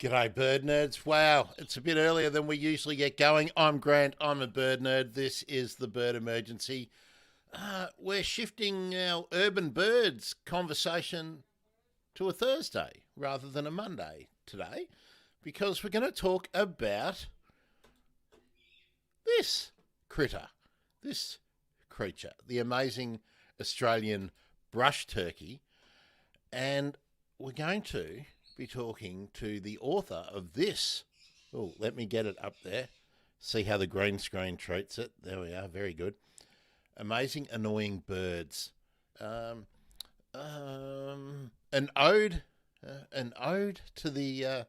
G'day, bird nerds. Wow, it's a bit earlier than we usually get going. I'm Grant, I'm a bird nerd. This is the Bird Emergency. We're shifting our urban birds conversation to a Thursday rather than a Monday today because we're going to talk about this critter, this creature, the amazing Australian brush turkey. And we're going to be talking to the author of this. Oh, let me get it up there. See how the green screen treats it. There we are. Very good. Amazing, annoying birds. An ode, to the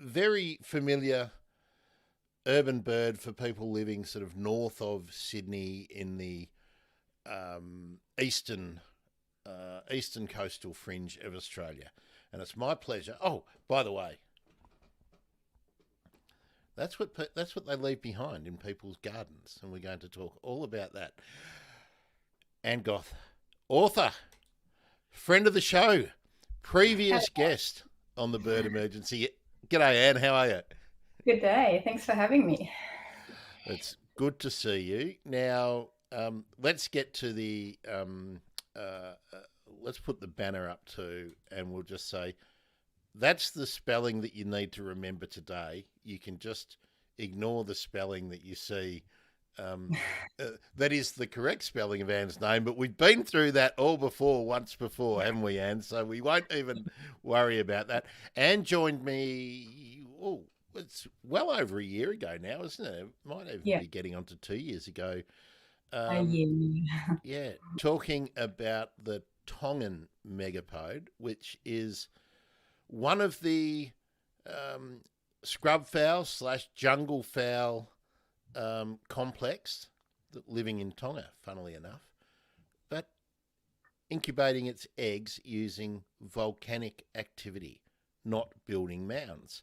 very familiar urban bird for people living sort of north of Sydney in the eastern coastal fringe of Australia. And it's my pleasure. Oh, by the way, that's what they leave behind in people's gardens, and we're going to talk all about that. Ann Goth, author, friend of the show, previous guest on the Bird Emergency. G'day, Ann. How are you? Good day. Thanks for having me. It's good to see you. Now, let's get to the let's put the banner up too, and we'll just say that's the spelling that you need to remember today. You can just ignore the spelling that you see. That is the correct spelling of Ann's name, but we've been through that once before, haven't we, Ann? So we won't even worry about that. Ann joined me, it's well over a year ago now, isn't it? It might even Yeah, be getting on to 2 years ago. a year. Yeah, talking about the Tongan megapode, which is one of the scrub fowl slash jungle fowl complex living in Tonga, funnily enough, but incubating its eggs using volcanic activity, not building mounds.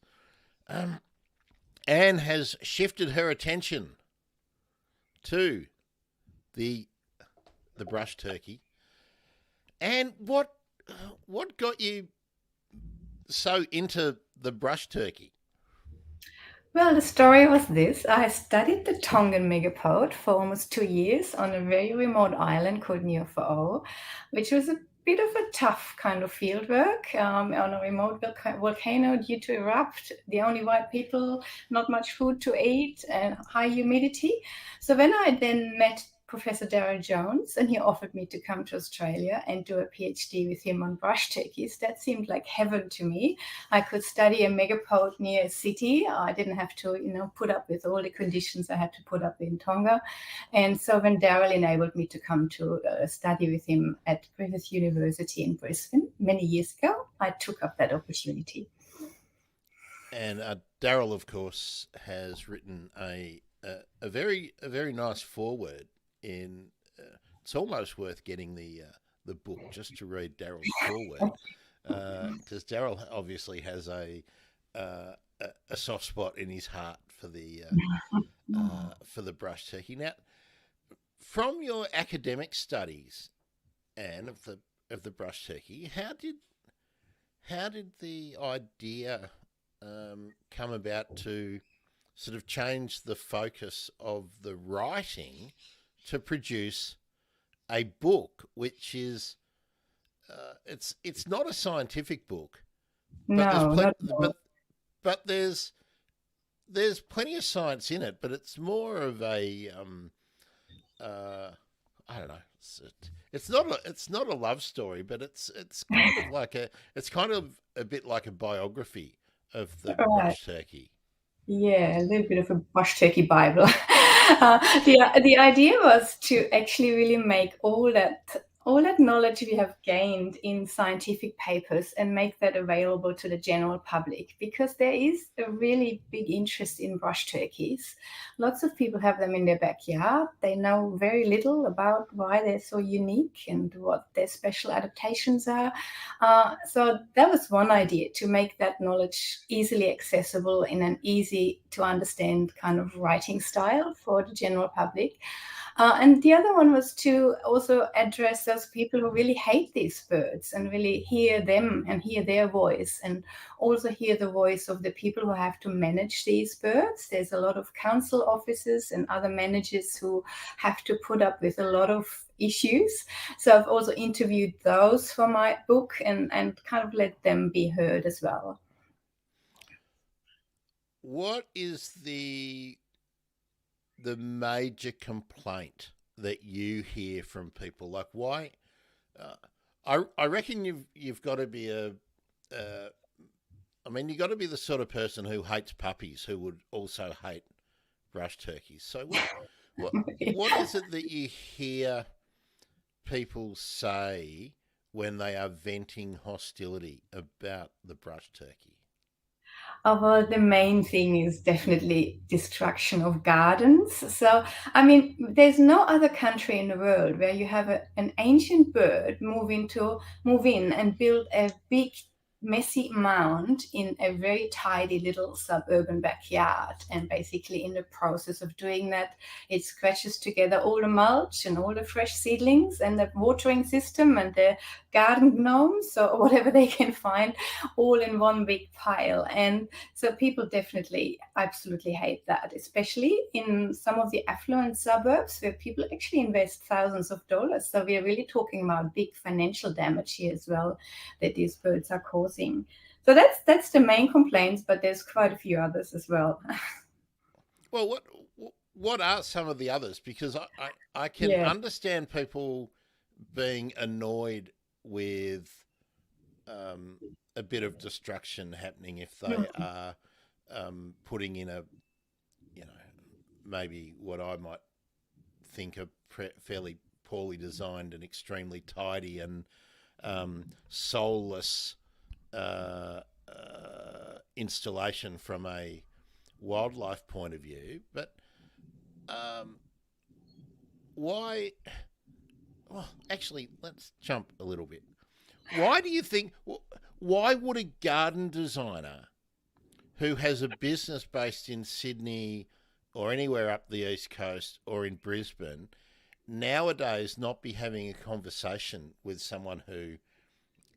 Anne has shifted her attention to the brush turkey. And what got you so into the brush turkey? Well, the story was this. I studied the Tongan megapode for almost 2 years on a very remote island called Niuafo'ou, which was a bit of a tough kind of field work on a remote volcano due to erupt, the only white people, not much food to eat, and high humidity. So when I then met Professor Darryl Jones, and he offered me to come to Australia and do a PhD with him on brush turkeys. That seemed like heaven to me. I could study a megapode near a city. I didn't have to, put up with all the conditions I had to put up in Tonga. And so when Darryl enabled me to come to study with him at Griffith University in Brisbane many years ago, I took up that opportunity. And Darryl, of course, has written a very nice foreword. It's almost worth getting the book just to read Darryl's foreword, because Darryl obviously has a soft spot in his heart for the brush turkey. Now, from your academic studies, Anne, of the brush turkey, how did the idea come about to sort of change the focus of the writing to produce a book, which is it's not a scientific book, but No, not at all. but there's plenty of science in it, but it's more of a I don't know. It's not a love story, but it's kind of like a bit like a biography of the Right. brush turkey. Yeah, a little bit of a bush turkey Bible. The idea was to actually really make all that knowledge we have gained in scientific papers and make that available to the general public, because there is a really big interest in brush turkeys. Lots of people have them in their backyard. They know very little about why they're so unique and what their special adaptations are. So that was one idea, to make that knowledge easily accessible in an easy to understand kind of writing style for the general public. And the other one was to also address those people who really hate these birds and really hear them and hear their voice, and also hear the voice of the people who have to manage these birds. There's a lot of council officers and other managers who have to put up with a lot of issues. So I've also interviewed those for my book, and kind of let them be heard as well. What is the major complaint that you hear from people? Like, why? Uh, I reckon you've got to be I mean, you got to be the sort of person who hates puppies who would also hate brush turkeys. So what what is it that you hear people say when they are venting hostility about the brush turkey? Well, the main thing is definitely destruction of gardens. So, I mean, there's no other country in the world where you have an ancient bird move in and build a big messy mound in a very tidy little suburban backyard. And basically, in the process of doing that, it scratches together all the mulch and all the fresh seedlings and the watering system and the garden gnomes or whatever they can find, all in one big pile. And so people definitely absolutely hate that, especially in some of the affluent suburbs where people actually invest thousands of dollars. So we're really talking about big financial damage here as well that these birds are causing. So that's the main complaints, but there's quite a few others as well. Well, what are some of the others? Because I can Yeah. understand people being annoyed with a bit of destruction happening if they are putting in a, you know, maybe what I might think are fairly poorly designed and extremely tidy and soulless installation from a wildlife point of view. But um, why? Well, actually, let's jump a little bit. Why do you think? Why would a garden designer who has a business based in Sydney or anywhere up the east coast or in Brisbane nowadays not be having a conversation with someone who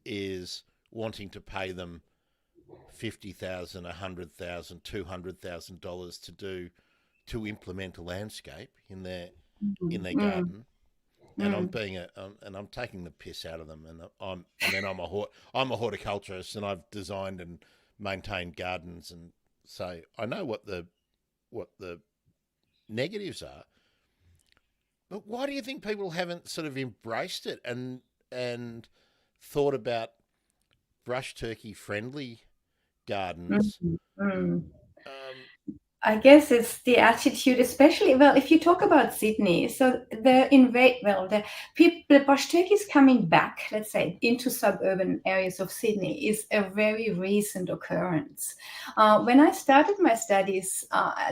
is wanting to pay them $50,000, $100,000, $200,000 to implement a landscape in their Mm, garden? And I'm mm. being and I'm taking the piss out of them. And I'm a horticulturist, and I've designed and maintained gardens, and so I know what the negatives are. But why do you think people haven't sort of embraced it and thought about brush turkey friendly Mm, gardens? mm. Um, I guess it's the attitude, especially, well, if you talk about Sydney, so the people, the bush turkeys coming back, let's say, into suburban areas of Sydney is a very recent occurrence. When I started my studies,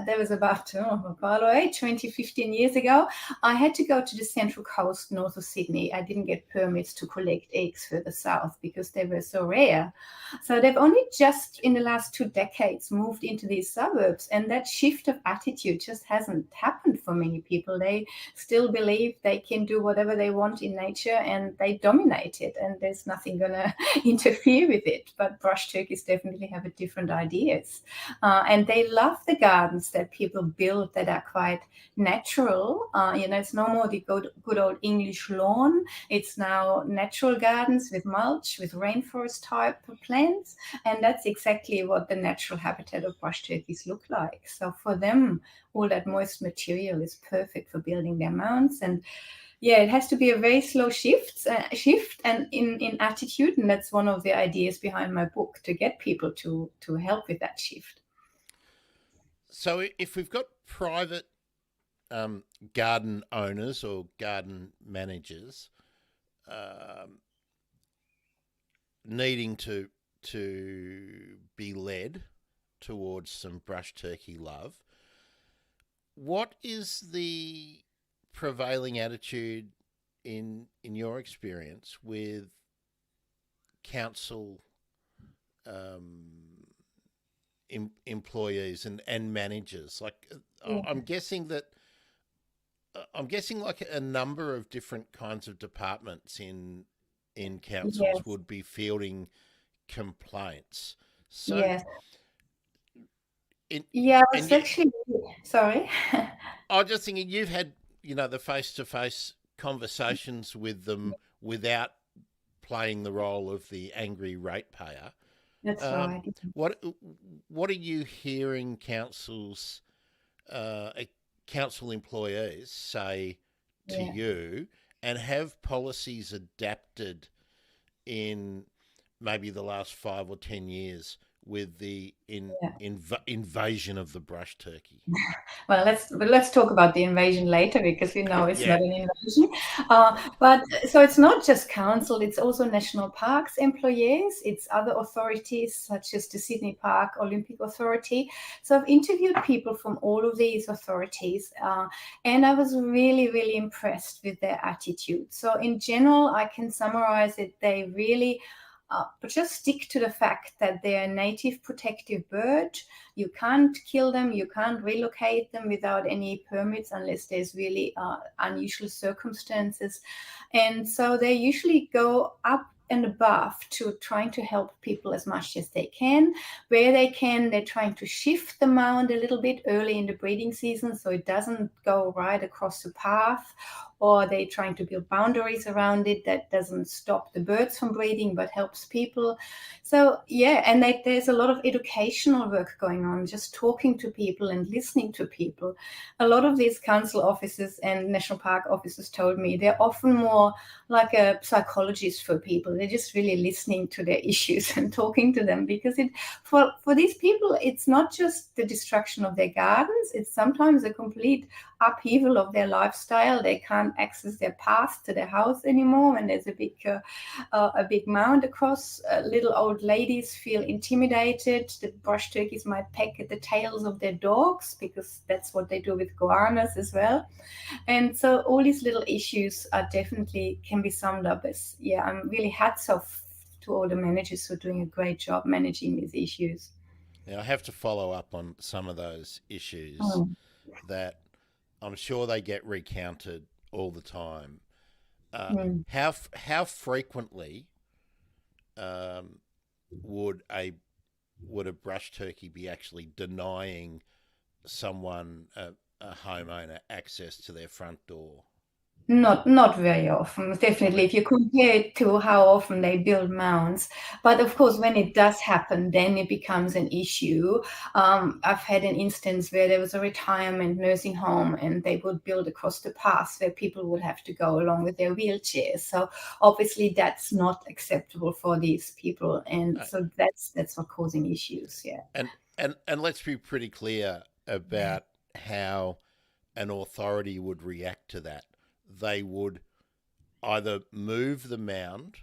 there was about, by the way, 20, 15 years ago, I had to go to the Central Coast north of Sydney. I didn't get permits to collect eggs further south because they were so rare. So they've only just in the last 2 decades moved into these suburbs, and that shift of attitude just hasn't happened for many people. They still believe they can do whatever they want in nature and they dominate it, and there's nothing going to interfere with it. But brush turkeys definitely have a different ideas, and they love the gardens that people build that are quite natural. It's no more the good old English lawn. It's now natural gardens with mulch, with rainforest type plants. And that's exactly what the natural habitat of brush turkeys look like. So for them, all that moist material is perfect for building their mounds. And yeah, it has to be a very slow shift and in attitude. And that's one of the ideas behind my book, to get people to help with that shift. so if we've got private garden owners or garden managers um, needing to be led towards some brush turkey love, what is the prevailing attitude in your experience with council employees and managers? Like, Yeah. I'm guessing that I'm guessing like a number of different kinds of departments in councils Yes, would be fielding complaints. So yes. in Yeah, I and was you, actually sorry. I was just thinking you've had the face to face conversations with them without playing the role of the angry ratepayer. That's Um, right. what what are you hearing uh, council employees say to Yeah, you, and have policies adapted in maybe the last 5 or 10 years with the yeah. invasion of the brush turkey? Well, let's talk about the invasion later because we know it's Yeah, not an invasion. But so it's not just council; it's also national parks employees. It's other authorities such as the Sydney Park Olympic Authority. So I've interviewed people from all of these authorities, and I was really, really impressed with their attitude. So in general, I can summarize it: they really. But just stick to the fact that they're a native protective bird. You can't kill them, you can't relocate them without any permits unless there's really unusual circumstances. And so they usually go up and above to trying to help people as much as they can. Where they can, they're trying to shift the mound a little bit early in the breeding season so it doesn't go right across the path, or they're trying to build boundaries around it that doesn't stop the birds from breeding but helps people. So yeah, and there's a lot of educational work going on, just talking to people and listening to people. A lot of these council officers and national park officers told me they're often more like a psychologist for people. They're just really listening to their issues and talking to them because it for these people it's not just the destruction of their gardens, it's sometimes a complete upheaval of their lifestyle. They can't access their path to their house anymore when there's a big mound across. Little old ladies feel intimidated. The brush turkeys might peck at the tails of their dogs because that's what they do with goannas as well. And so all these little issues are definitely can be summed up as, yeah, I'm really hats off to all the managers who are doing a great job managing these issues. now I have to follow up on some of those issues Mm, that I'm sure they get recounted all the time. mm. How frequently um, would a brush turkey be actually denying someone, a homeowner, access to their front door? Not very often. I Definitely, mean, if you compare it to how often they build mounds. But of course, when it does happen, then it becomes an issue. I've had an instance where there was a retirement nursing home, and they would build across the path where people would have to go along with their wheelchairs. So obviously, that's not acceptable for these people, and uh, so that's what causing issues. Yeah. and let's be pretty clear about how an authority would react to that. They would either move the mound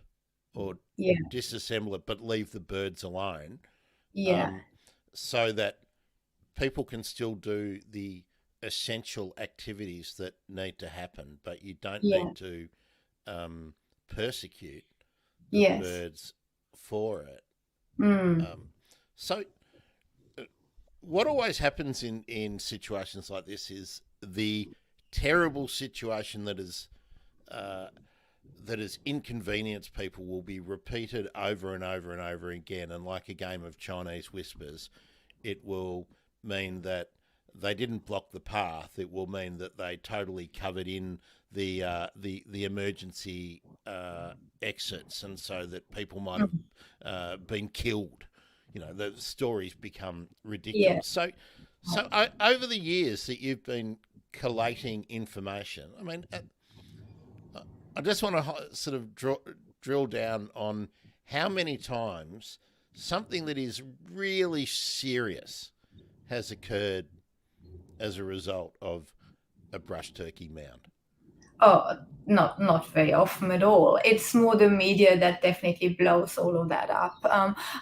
or Yeah. disassemble it, but leave the birds alone, Yeah. um, so that people can still do the essential activities that need to happen, but you don't Yeah. need to persecute the Yes. birds for it. Mm. Um, so, what always happens in situations like this is the terrible situation uh, that has inconvenienced people will be repeated over and over and over again. And like a game of Chinese whispers, it will mean that they didn't block the path. It will mean that they totally covered in the emergency exits, and so that people might have Mm. been killed. The stories become Yeah. ridiculous. So over the years that you've been collating information, I mean, I just want to sort of drill down on how many times something that is really serious has occurred as a result of a brush turkey mound. Oh, not very often at all. It's more the media that definitely blows all of that up.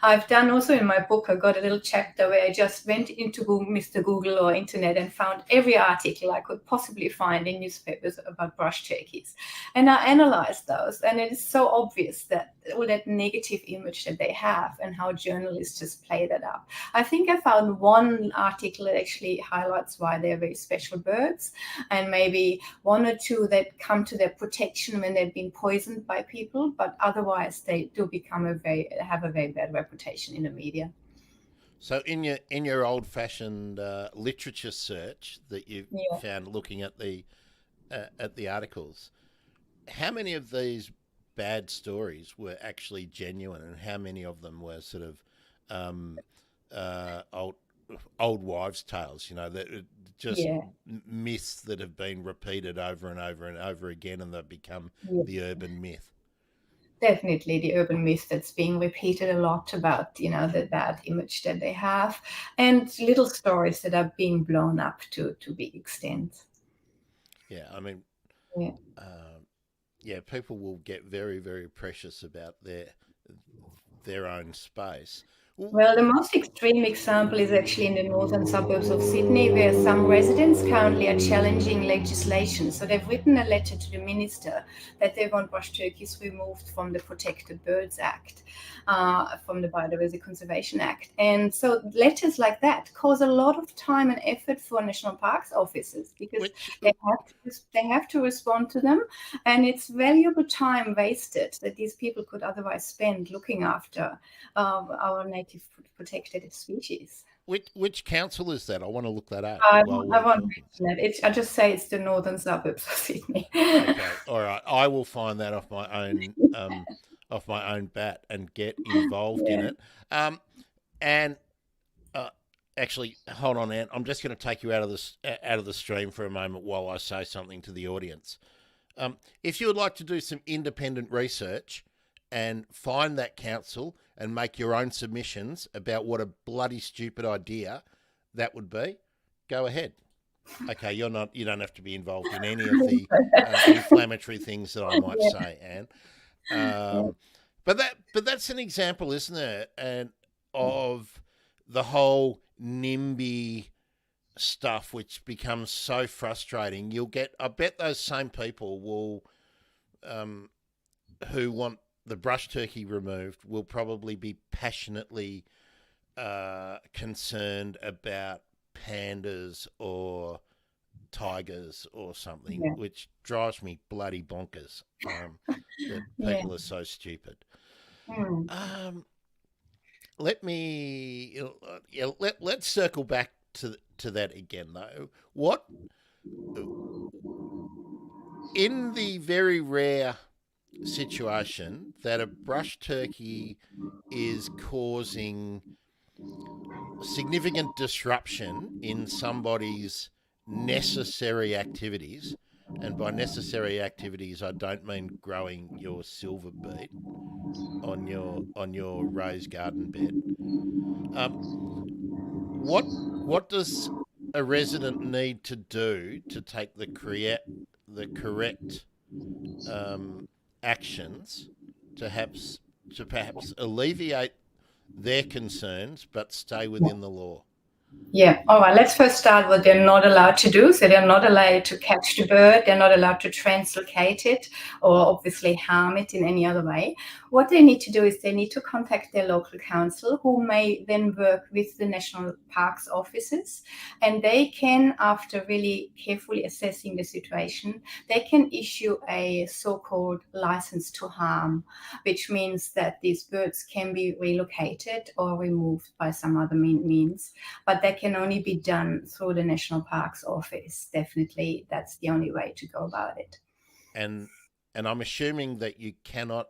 I've done also in my book, I got a little chapter where I just went into Google, Mr. Google or internet and found every article I could possibly find in newspapers about brush turkeys. And I analyzed those. And it is so obvious that that negative image that they have, and how journalists just play that up. I think I found one article that actually highlights why they're very special birds, and maybe one or two that come to their protection when they've been poisoned by people, but otherwise they do have a very bad reputation in the media. So in your old fashioned literature search that you Yeah. found looking at the articles, how many of these bad stories were actually genuine, and how many of them were sort of um, old wives' tales? You know, that just Yeah. myths that have been repeated over and over and over again, and they've become Yeah. the urban myth. Definitely the urban myth that's being repeated a lot about, the bad image that they have, and little stories that are being blown up to big extent. Yeah, I mean, Yeah. um, yeah, people will get very, very precious about their own space. Well, the most extreme example is actually in the northern suburbs of Sydney, where some residents currently are challenging legislation. So they've written a letter to the minister that they want brush turkeys removed from the Protected Birds Act, from the Biodiversity Conservation Act. And so letters like that cause a lot of time and effort for national parks officers, because Which they have to respond to them, and it's valuable time wasted that these people could otherwise spend looking after our native protected species. which council is that? I want to look that up I, while I we're won't talking. mention it. I just say it's the northern suburbs of Sydney. Okay, all right. I will find that off my own bat and get involved in Yeah. it. And uh, actually, hold on, Anne. I'm just going to take you out of the stream for a moment while I say something to the audience. If you would like to do some independent research and find that council and make your own submissions about what a bloody stupid idea that would be, go ahead. Okay, you're not. You don't have to be involved in any of the inflammatory things that I might Yeah. say, Anne. But that's an example, isn't it? And of the whole NIMBY stuff, which becomes so frustrating. I bet those same people will, who want the brush turkey removed, will probably be passionately concerned about pandas or tigers or something, Yeah. which drives me bloody bonkers. That Yeah. people are so stupid. Mm. Let me, let's circle back to that again though. What, in the very rare situation that a brush turkey is causing significant disruption in somebody's necessary activities, and by necessary activities I don't mean growing your silver beet on your raised garden bed. Um, what does a resident need to do to take the correct actions to perhaps alleviate their concerns but stay within the law? Yeah. All right. Let's first start what they're not allowed to do. So they're not allowed to catch the bird. They're not allowed to translocate it or obviously harm it in any other way. What they need to do is they need to contact their local council, who may then work with the national parks officers, and they can, after really carefully assessing the situation, they can issue a so-called license to harm, which means that these birds can be relocated or removed by some other means, but that can only be done through the National Parks Office. Definitely, that's the only way to go about it. And I'm assuming that you cannot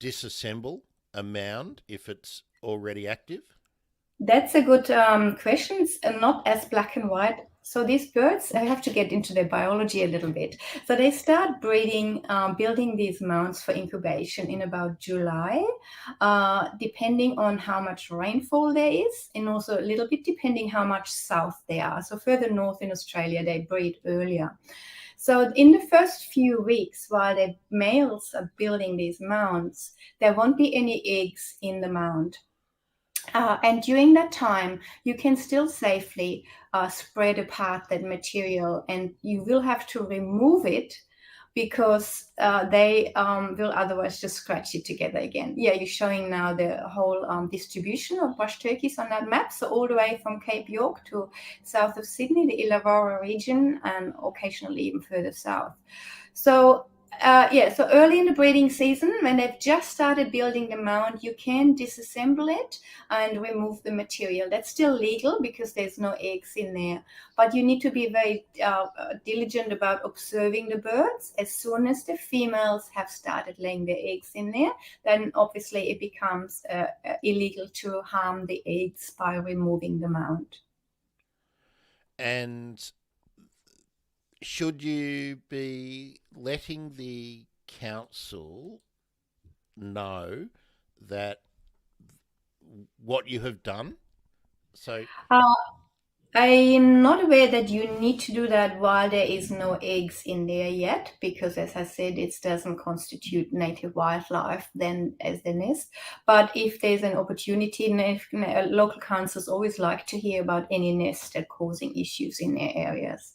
disassemble a mound if it's already active. That's a good question. It's not as black and white. So these birds, I have to get into their biology a little bit. So they start breeding, building these mounds for incubation in about July, depending on how much rainfall there is, and also a little bit depending how much south they are. So further north in Australia, they breed earlier. So in the first few weeks, while the males are building these mounds, there won't be any eggs in the mound. And during that time, you can still safely spread apart that material, and you will have to remove it because they will otherwise just scratch it together again. Yeah, you're showing now the whole distribution of brush turkeys on that map. So all the way from Cape York to south of Sydney, the Illawarra region, and occasionally even further south. So so early in the breeding season, when they've just started building the mound, you can disassemble it and remove the material. That's still legal because there's no eggs in there. But you need to be very diligent about observing the birds. As soon as the females have started laying their eggs in there, then obviously it becomes illegal to harm the eggs by removing the mound. And should you be letting the council know that what you have done? So, Uh, I'm not aware that you need to do that while there is no eggs in there yet, because as I said, it doesn't constitute native wildlife then as the nest. But if there's an opportunity, local councils always like to hear about any nests that are causing issues in their areas.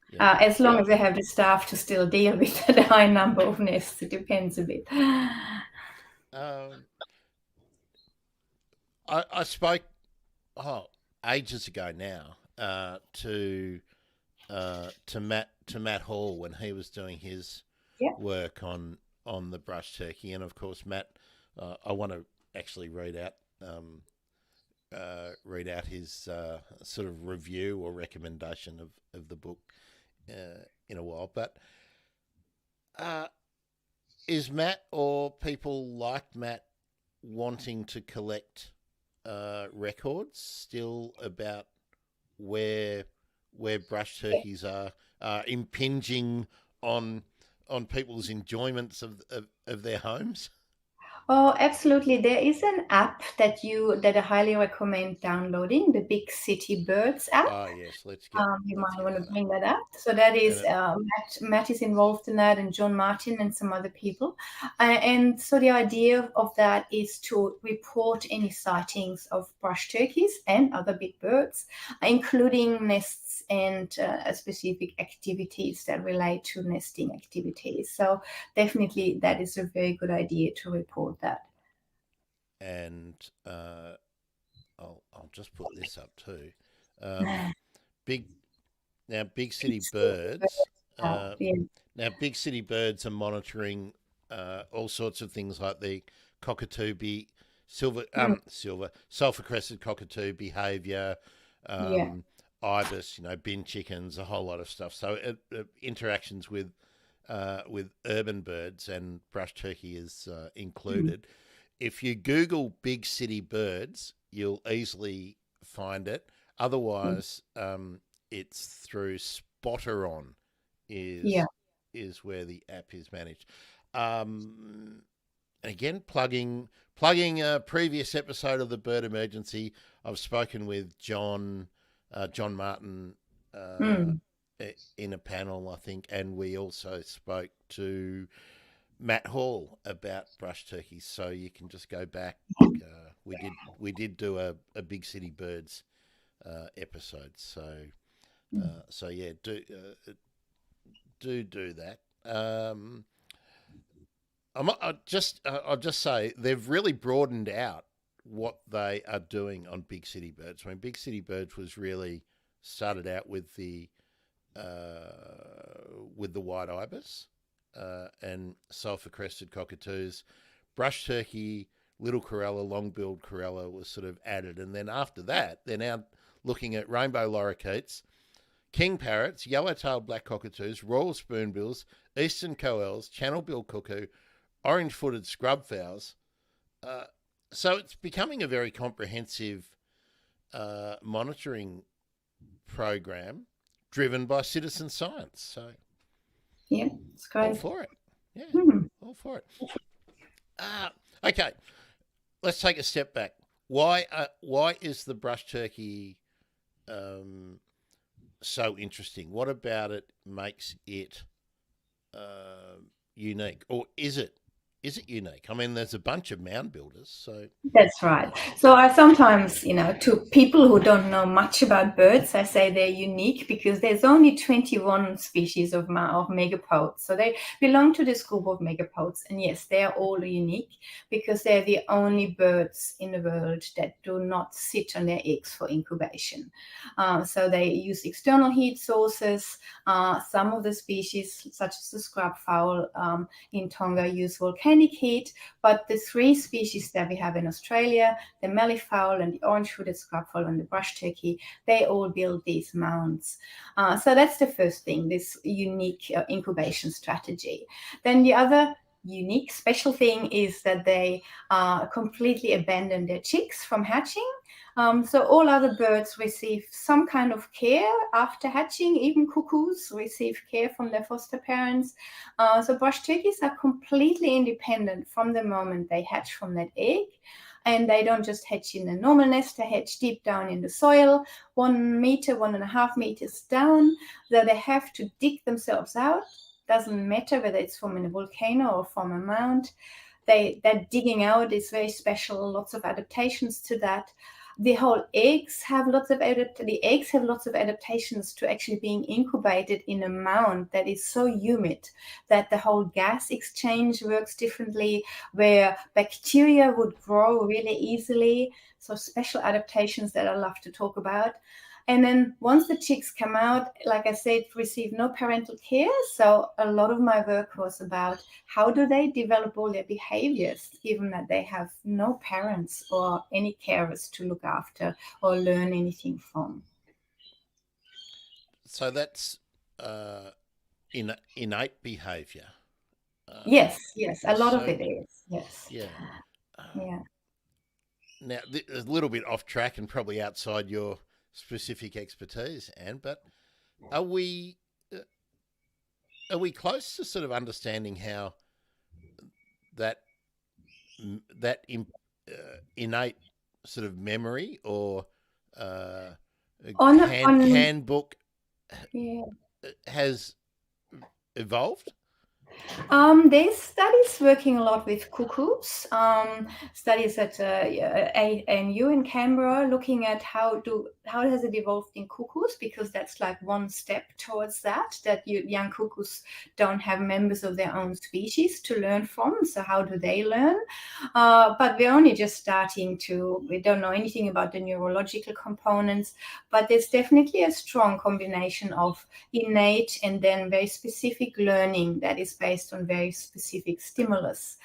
yeah. As long as they have the staff to still deal with the high number of nests, it depends a bit. Um, I spoke ages ago now to Matt Hall when he was doing his Yeah. work on the brush turkey, and of course Matt, I want to actually read out his sort of review or recommendation of the book in a while, but uh, is Matt or people like Matt wanting to collect records still about where brush turkeys are impinging on people's enjoyments of their homes? Oh, absolutely. There is an app that I highly recommend downloading, the Big City Birds app. Oh yes, You let's might get want to that up. bring that up. So that And is Matt is involved in that, and John Martin and some other people. And so the idea of that is to report any sightings of brush turkeys and other big birds, including nests and specific activities that relate to nesting activities. So definitely, that is a very good idea to report that. and I'll just put this up too. Um, big Big City Birds. Oh, yeah. Now Big City Birds are monitoring all sorts of things like the cockatoo Mm, sulfur crested cockatoo behaviour, yeah. ibis, bin chickens, a whole lot of stuff. So interactions with urban birds, and brush turkey is Mm, included. If you Google Big City Birds, you'll easily find it. mm, Otherwise, it's through Spotteron yeah. is where the app is managed. Um, again, plugging a previous episode of the Bird Emergency. I've spoken with John Martin uh, Mm, in a panel, I think, and we also spoke to Matt Hall about brush turkeys. So you can just go back. We did do a Big City Birds episode. mm. So yeah, do that. I'll just say they've really broadened out what they are doing on Big City Birds. I mean, Big City Birds was really started out with the white ibis and sulfur crested cockatoos, brush turkey, little corella, long-billed corella was sort of added, and then after that, they're now looking at rainbow lorikeets, king parrots, yellow-tailed black cockatoos, royal spoonbills, eastern coels, channel-billed cuckoo, orange-footed scrub fowls. Uh, so it's becoming a very comprehensive monitoring program driven by citizen science. So Yeah, it's all great. for it. Yeah, Mm. all for it. Uh, okay, let's take a step back. Why is the brush turkey um, so interesting? What about it makes it unique, or is is it unique? I mean, there's a bunch of mound builders, so That's right. So I sometimes, to people who don't know much about birds, I say they're unique because there's only 21 species of megapods. So they belong to this group of megapods. And yes, they are all unique because they're the only birds in the world that do not sit on their eggs for incubation. So they use external heat sources. Some of the species, such as the scrub fowl in Tonga, use volcanic heat. But the three species that we have in Australia, the malleefowl and the orange-hooded scrubfowl and the brush turkey, they all build these mounds. So that's the first thing, this unique incubation strategy. Then the other unique special thing is that they completely abandon their chicks from hatching. So all other birds receive some kind of care after hatching. Even cuckoos receive care from their foster parents. So brush turkeys are completely independent from the moment they hatch from that egg. And they don't just hatch in a normal nest, they hatch deep down in the soil, 1 meter, 1.5 meters down. So they have to dig themselves out. Doesn't matter whether it's from a volcano or from a mound. That digging out is very special, lots of adaptations to that. The eggs have lots of adaptations to actually being incubated in a mound that is so humid that the whole gas exchange works differently, where bacteria would grow really easily. So special adaptations that I love to talk about. And then once the chicks come out, like I said, receive no parental care. So a lot of my work was about how do they develop all their behaviors, given that they have no parents or any carers to look after or learn anything from. so that's innate behaviour. Yes, a lot of So it is. Yes. yeah. Uh, Yeah. Now, a little bit off track and probably outside your specific expertise, Anne, but are we uh, are we close to sort of understanding how that that innate sort of memory or uh, On handbook yeah. has evolved? There's studies working a lot with cuckoos. Studies at ANU in Canberra looking at how has it evolved in cuckoos, because that's like one step towards that young cuckoos don't have members of their own species to learn from. So how do they learn? But we're only just starting we don't know anything about the neurological components, but there's definitely a strong combination of innate and then very specific learning that is based on very specific stimulus.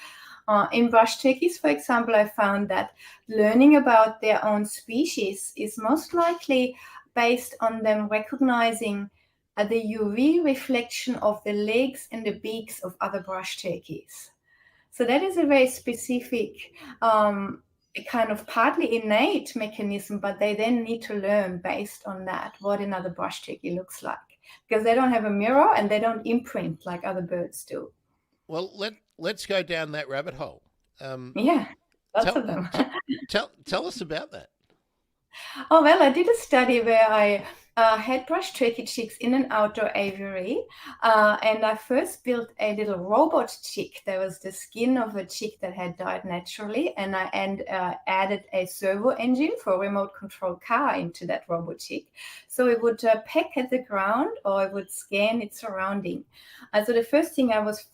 In brush turkeys, for example, I found that learning about their own species is most likely based on them recognizing the UV reflection of the legs and the beaks of other brush turkeys. So that is a very specific, kind of partly innate mechanism, but they then need to learn based on that what another brush turkey looks like, because they don't have a mirror and they don't imprint like other birds do. Well, let's go down that rabbit hole. Yeah, lots Tell of them. tell us about that. Oh, well, I did a study where I had brush turkey chicks in an outdoor aviary, and I first built a little robot chick. There was the skin of a chick that had died naturally, and I added a servo engine for a remote control car into that robot chick. So it would peck at the ground or it would scan its surrounding. So the first thing I was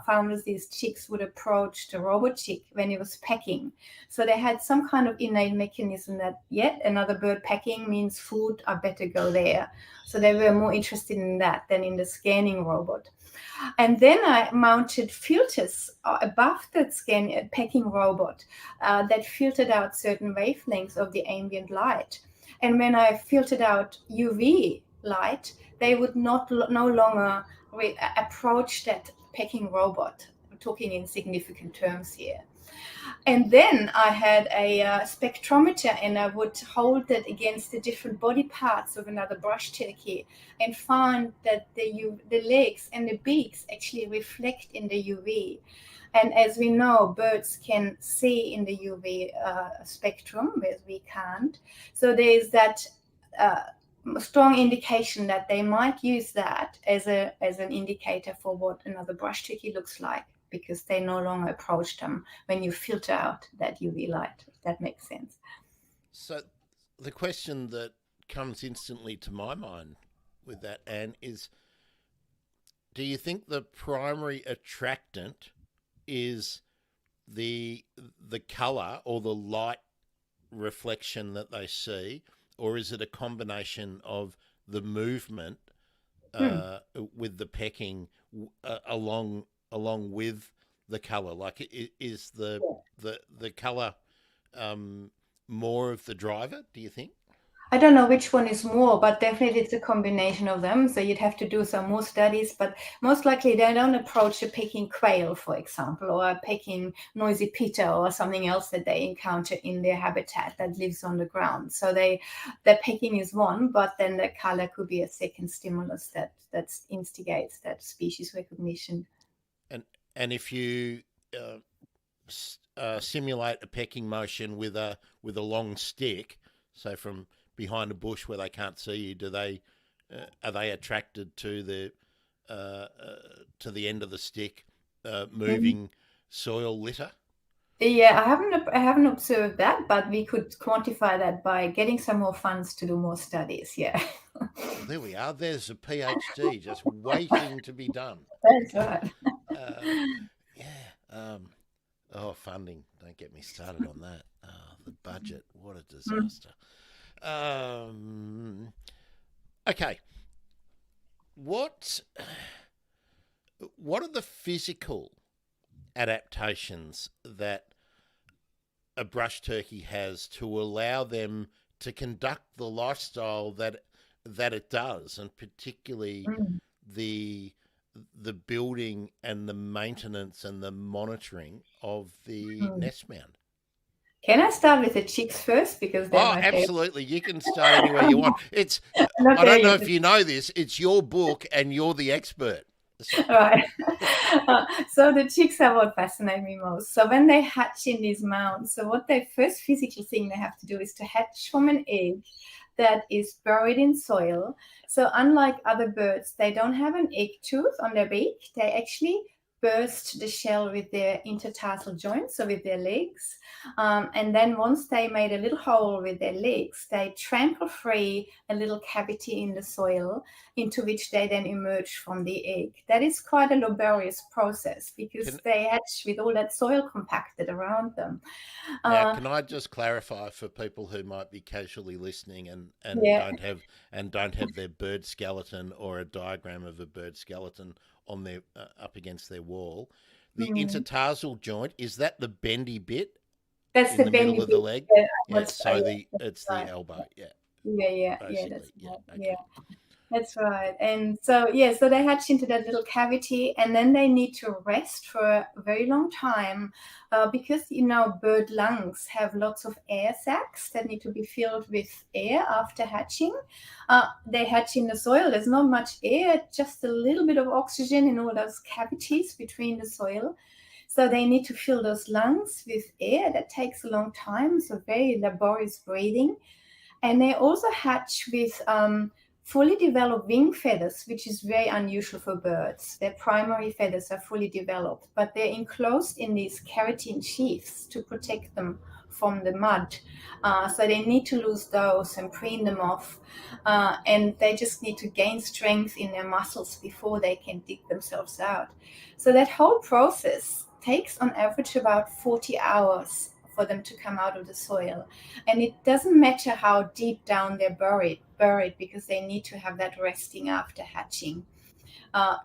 found was these chicks would approach the robot chick when it was pecking. So they had some kind of innate mechanism that yet another bird pecking means food, I better go there. So they were more interested in that than in the scanning robot. And then I mounted filters above that pecking robot that filtered out certain wavelengths of the ambient light. And when I filtered out UV light, they would no longer approach that pecking robot. I'm talking in significant terms here. And then I had a spectrometer, and I would hold it against the different body parts of another brush turkey and found that the legs and the beaks actually reflect in the UV. And as we know, birds can see in the UV spectrum, whereas we can't. So there's that strong indication that they might use that as an indicator for what another brush turkey looks like. because they no longer approach them when you filter out that UV light, if that makes sense. So the question that comes instantly to my mind with that, Anne, is do you think the primary attractant is the colour or the light reflection that they see, or is it a combination of the movement with the pecking along with the colour? Like, is the colour more of the driver, do you think? I don't know which one is more, but definitely it's a combination of them. So you'd have to do some more studies, but most likely they don't approach a pecking quail, for example, or a pecking noisy pitta or something else that they encounter in their habitat that lives on the ground. So their pecking is one, but then the color could be a second stimulus that instigates that species recognition. And if you simulate a pecking motion with a long stick, so from behind a bush where they can't see you, do they are they attracted to the end of the stick moving soil litter? Yeah, I haven't observed that, but we could quantify that by getting some more funds to do more studies. Yeah. Well, there we are. There's a PhD just waiting to be done. That's right. Yeah. Funding. Don't get me started on that. The budget. What a disaster. Okay. What are the physical adaptations that a brush turkey has to allow them to conduct the lifestyle that it does, and particularly the building and the maintenance and the monitoring of the nest mound? Can I start with the chicks first because they're Oh, my favorite? absolutely. You can start anywhere you want. It's I don't know if you know this, it's your book and you're the expert. So. Right. So the chicks are what fascinate me most. So when they hatch in these mounds, so what the first physical thing they have to do is to hatch from an egg that is buried in soil. So unlike other birds, they don't have an egg tooth on their beak. They actually burst the shell with their intertarsal joints, so with their legs. And then once they made a little hole with their legs, they trample free a little cavity in the soil into which they then emerge from the egg. That is quite a laborious process because they hatch with all that soil compacted around them. Now, can I just clarify for people who might be casually listening and don't have their bird skeleton or a diagram of a bird skeleton on their up against their wall? The intertarsal joint, is that the bendy bit? That's in the middle of the leg. Yeah, so it's the elbow. Yeah. Yeah. Basically, Yeah, that's right. Okay. Yeah. That's right. And so, so they hatch into that little cavity and then they need to rest for a very long time because, bird lungs have lots of air sacs that need to be filled with air after hatching. They hatch in the soil. There's not much air, just a little bit of oxygen in all those cavities between the soil. So they need to fill those lungs with air. That takes a long time, so very laborious breathing. And they also hatch with fully developed wing feathers, which is very unusual for birds. Their primary feathers are fully developed, but they're enclosed in these keratin sheaths to protect them from the mud. So they need to lose those and preen them off. And they just need to gain strength in their muscles before they can dig themselves out. So that whole process takes on average about 40 hours for them to come out of the soil. And it doesn't matter how deep down they're buried because they need to have that resting after hatching.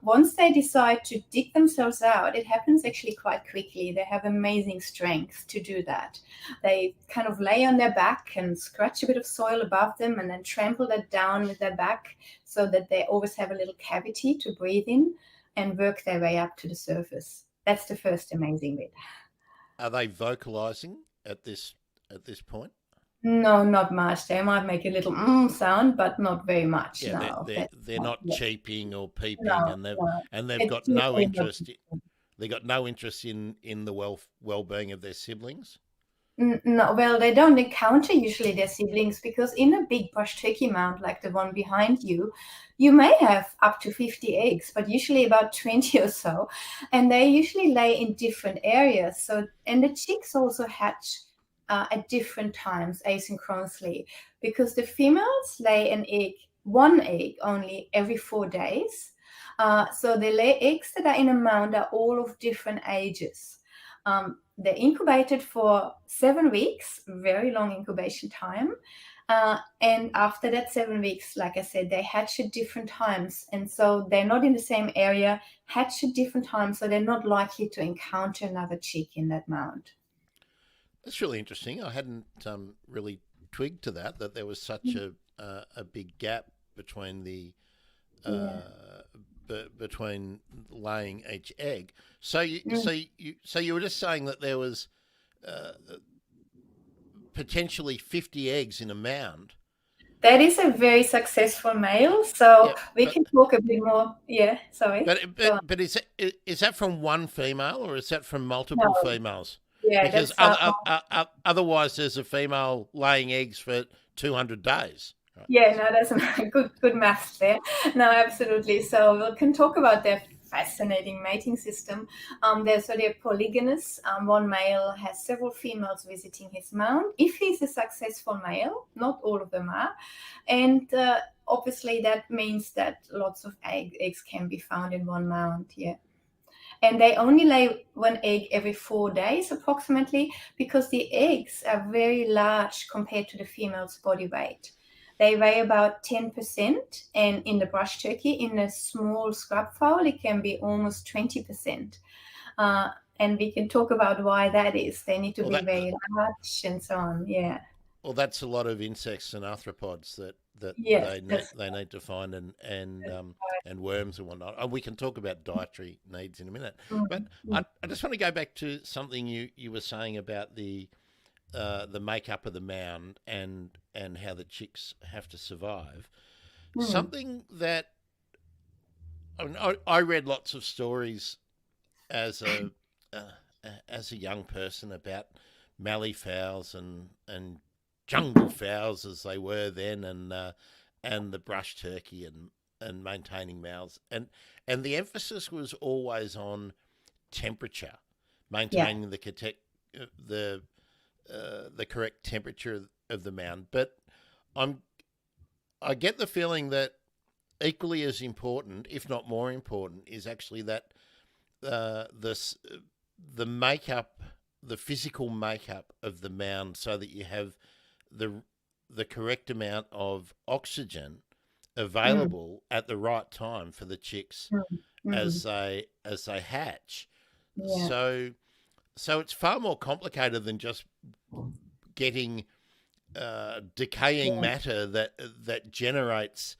Once they decide to dig themselves out, it happens actually quite quickly. They have amazing strength to do that. They kind of lay on their back and scratch a bit of soil above them and then trample that down with their back so that they always have a little cavity to breathe in and work their way up to the surface. That's the first amazing bit. Are they vocalizing at this point? No, not much. They might make a little sound, but not very much. Yeah, no, they're not cheeping or peeping, no. and they've It's got no really interest. They got no interest in the well-being of their siblings. No, well, they don't encounter usually their siblings because in a big brush turkey mound like the one behind you, you may have up to 50 eggs, but usually about 20 or so. And they usually lay in different areas. So, and the chicks also hatch at different times asynchronously because the females lay one egg only every 4 days. So they lay eggs that are in a mound are all of different ages. They're incubated for 7 weeks, very long incubation time. And after that 7 weeks, like I said, they hatch at different times. And so they're not in the same area, hatch at different times. So they're not likely to encounter another chick in that mound. That's really interesting. I hadn't really twigged to that there was such a big gap between the Yeah. between laying each egg. So Mm. you were just saying that there was uh, potentially 50 eggs in a mound. That is a very successful male. So Yeah, we can talk a bit more. Yeah, sorry. Go on. but is that from one female or is that from multiple No, females? yeah, Because that's otherwise, there's a female laying eggs for 200 days. Right. yeah, no, that's a good math there. No, absolutely. So we can talk about their fascinating mating system. They're polygynous. One male has several females visiting his mound. If he's a successful male, not all of them are, and obviously that means that lots of eggs can be found in one mound. Yeah. And they only lay one egg every 4 days approximately because the eggs are very large compared to the female's body weight. They weigh about 10%, and in the brush turkey, in a small scrub fowl, it can be almost 20%. And we can talk about why that is. They need to Well, be very large and so on. Yeah. that's a lot of insects and arthropods that Yes, that's they need to find and worms and whatnot. And we can talk about dietary needs in a minute. But mm, I just want to go back to something you were saying about the makeup of the mound and how the chicks have to survive. mm, Something that I read lots of stories as uh, as a young person about mallee fowls and jungle fowls as they were then, and the brush turkey and maintaining males, and the emphasis was always on temperature, yeah, maintaining the the correct temperature of the mound. But I'm I get the feeling that equally as important, if not more important, is actually that this the makeup, the physical makeup of the mound, so that you have the the correct amount of oxygen mm, available at the right time for the chicks mm, mm, as they hatch. yeah, So it's far more complicated than just getting decaying yeah, matter that generates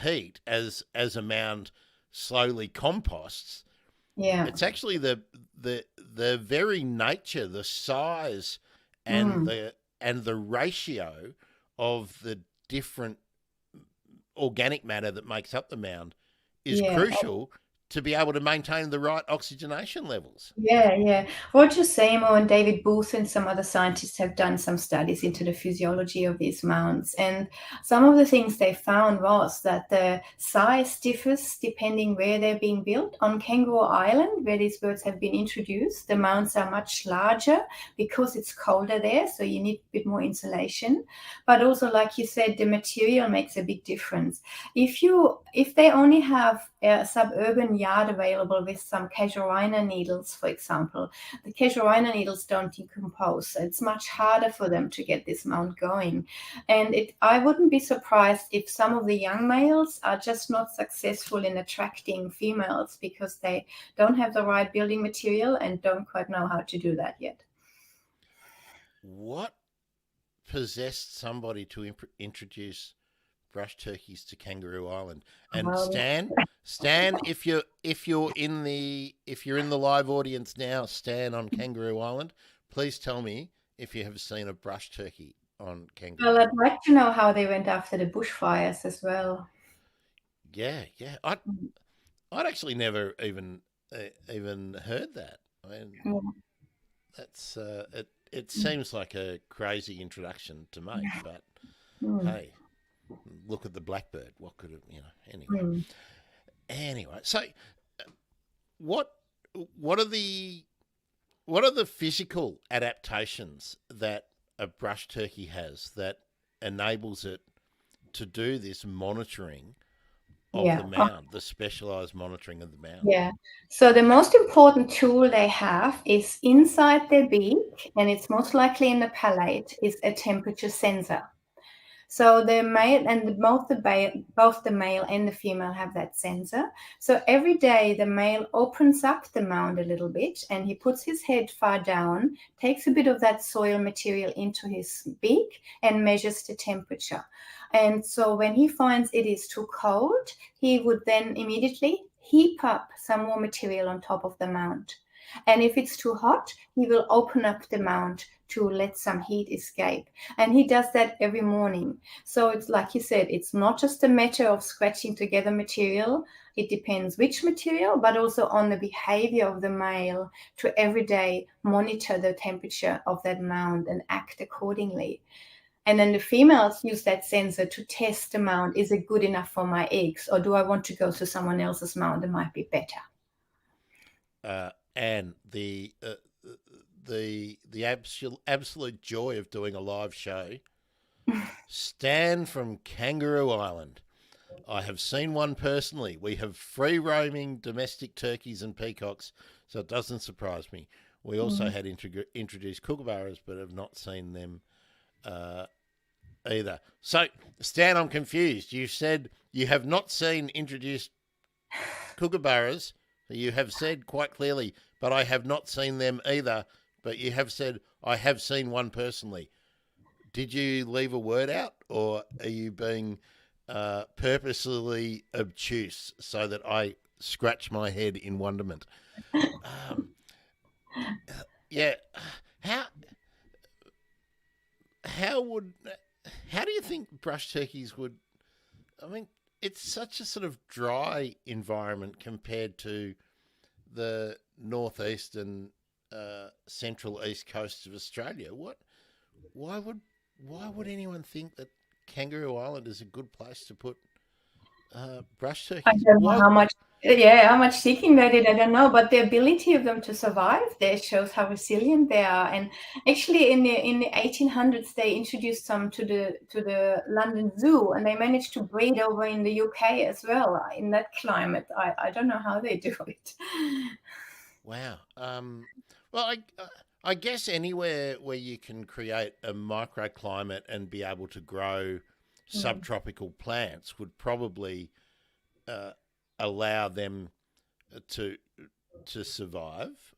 heat as a mound slowly composts. yeah, It's actually the very nature, the size, and mm, the ratio of the different organic matter that makes up the mound is yeah. crucial to be able to maintain the right oxygenation levels. Yeah, yeah. Roger Seymour and David Booth and some other scientists have done some studies into the physiology of these mounds. And some of the things they found was that the size differs depending where they're being built. On Kangaroo Island, where these birds have been introduced, the mounds are much larger because it's colder there, so you need a bit more insulation. But also, like you said, the material makes a big difference. If they only have a suburban yard available with some casuarina needles, for example, the casuarina needles don't decompose. It's much harder for them to get this mount going. And I wouldn't be surprised if some of the young males are just not successful in attracting females because they don't have the right building material and don't quite know how to do that yet. What possessed somebody to introduce brush turkeys to Kangaroo Island? And Well, Stan, if you're in the live audience now, Stan on Kangaroo Island, please tell me if you have seen a brush turkey on Kangaroo well, I'd Island. like to know how they went after the bushfires as well. Yeah, yeah. I'd actually never even heard that. I mean, Mm. That's it seems like a crazy introduction to make, but Mm, hey, look at the blackbird. What could it, anyway. mm. Anyway, so what what are the what are the physical adaptations that a brush turkey has that enables it to do this monitoring of the Yeah. mound, the specialized monitoring of the mound? Yeah. So the most important tool they have is inside their beak, and it's most likely in the palate, is a temperature sensor. So the male and both the male and the female have that sensor. So every day the male opens up the mound a little bit and he puts his head far down, takes a bit of that soil material into his beak and measures the temperature. And so when he finds it is too cold, he would then immediately heap up some more material on top of the mound. And if it's too hot, he will open up the mound to let some heat escape. And he does that every morning. So it's like you said, it's not just a matter of scratching together material. It depends which material, but also on the behavior of the male to every day monitor the temperature of that mound and act accordingly. And then the females use that sensor to test the mound. Is it good enough for my eggs? Or do I want to go to someone else's mound that might be better? And the absolute joy of doing a live show. Stan from Kangaroo Island. I have seen one personally. We have free roaming domestic turkeys and peacocks, so it doesn't surprise me. We also had introduced kookaburras, but have not seen them either. So, Stan, I'm confused. You said you have not seen introduced kookaburras. You have said quite clearly, but I have not seen them either. But you have said, I have seen one personally. Did you leave a word out, or are you being purposely obtuse so that I scratch my head in wonderment? Um, yeah. How how would how do you think brush turkeys would? I mean, it's such a sort of dry environment compared to the northeast and central east coasts of Australia. Why would why would anyone think that Kangaroo Island is a good place to put brush I turkeys? don't know Why? how much, yeah, how much seeking they did. I don't know, but the ability of them to survive there shows how resilient they are. And actually, in the 1800s, they introduced some to the London Zoo, and they managed to breed over in the UK as well in that climate. I don't know how they do it. Wow. Well, I guess anywhere where you can create a microclimate and be able to grow Mm. subtropical plants would probably uh, allow them to to survive,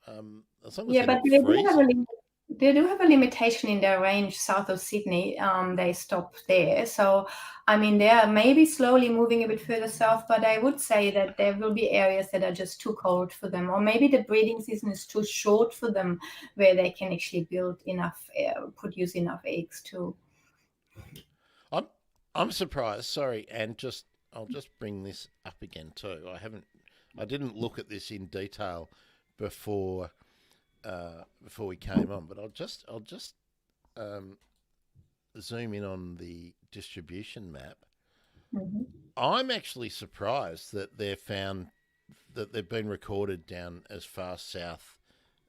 as long as Yeah, they're but not freezing. they do have a limitation in their range south of Sydney. They stop there. So, I mean, they are maybe slowly moving a bit further south, but I would say that there will be areas that are just too cold for them, or maybe the breeding season is too short for them, where they can actually build enough, produce enough eggs too. I'm I'm surprised. Sorry, and just I'll just bring this up again too. I didn't look at this in detail before before we came on, but I'll just um, zoom in on the distribution map. Mhm. I'm actually surprised that they've been recorded down as far south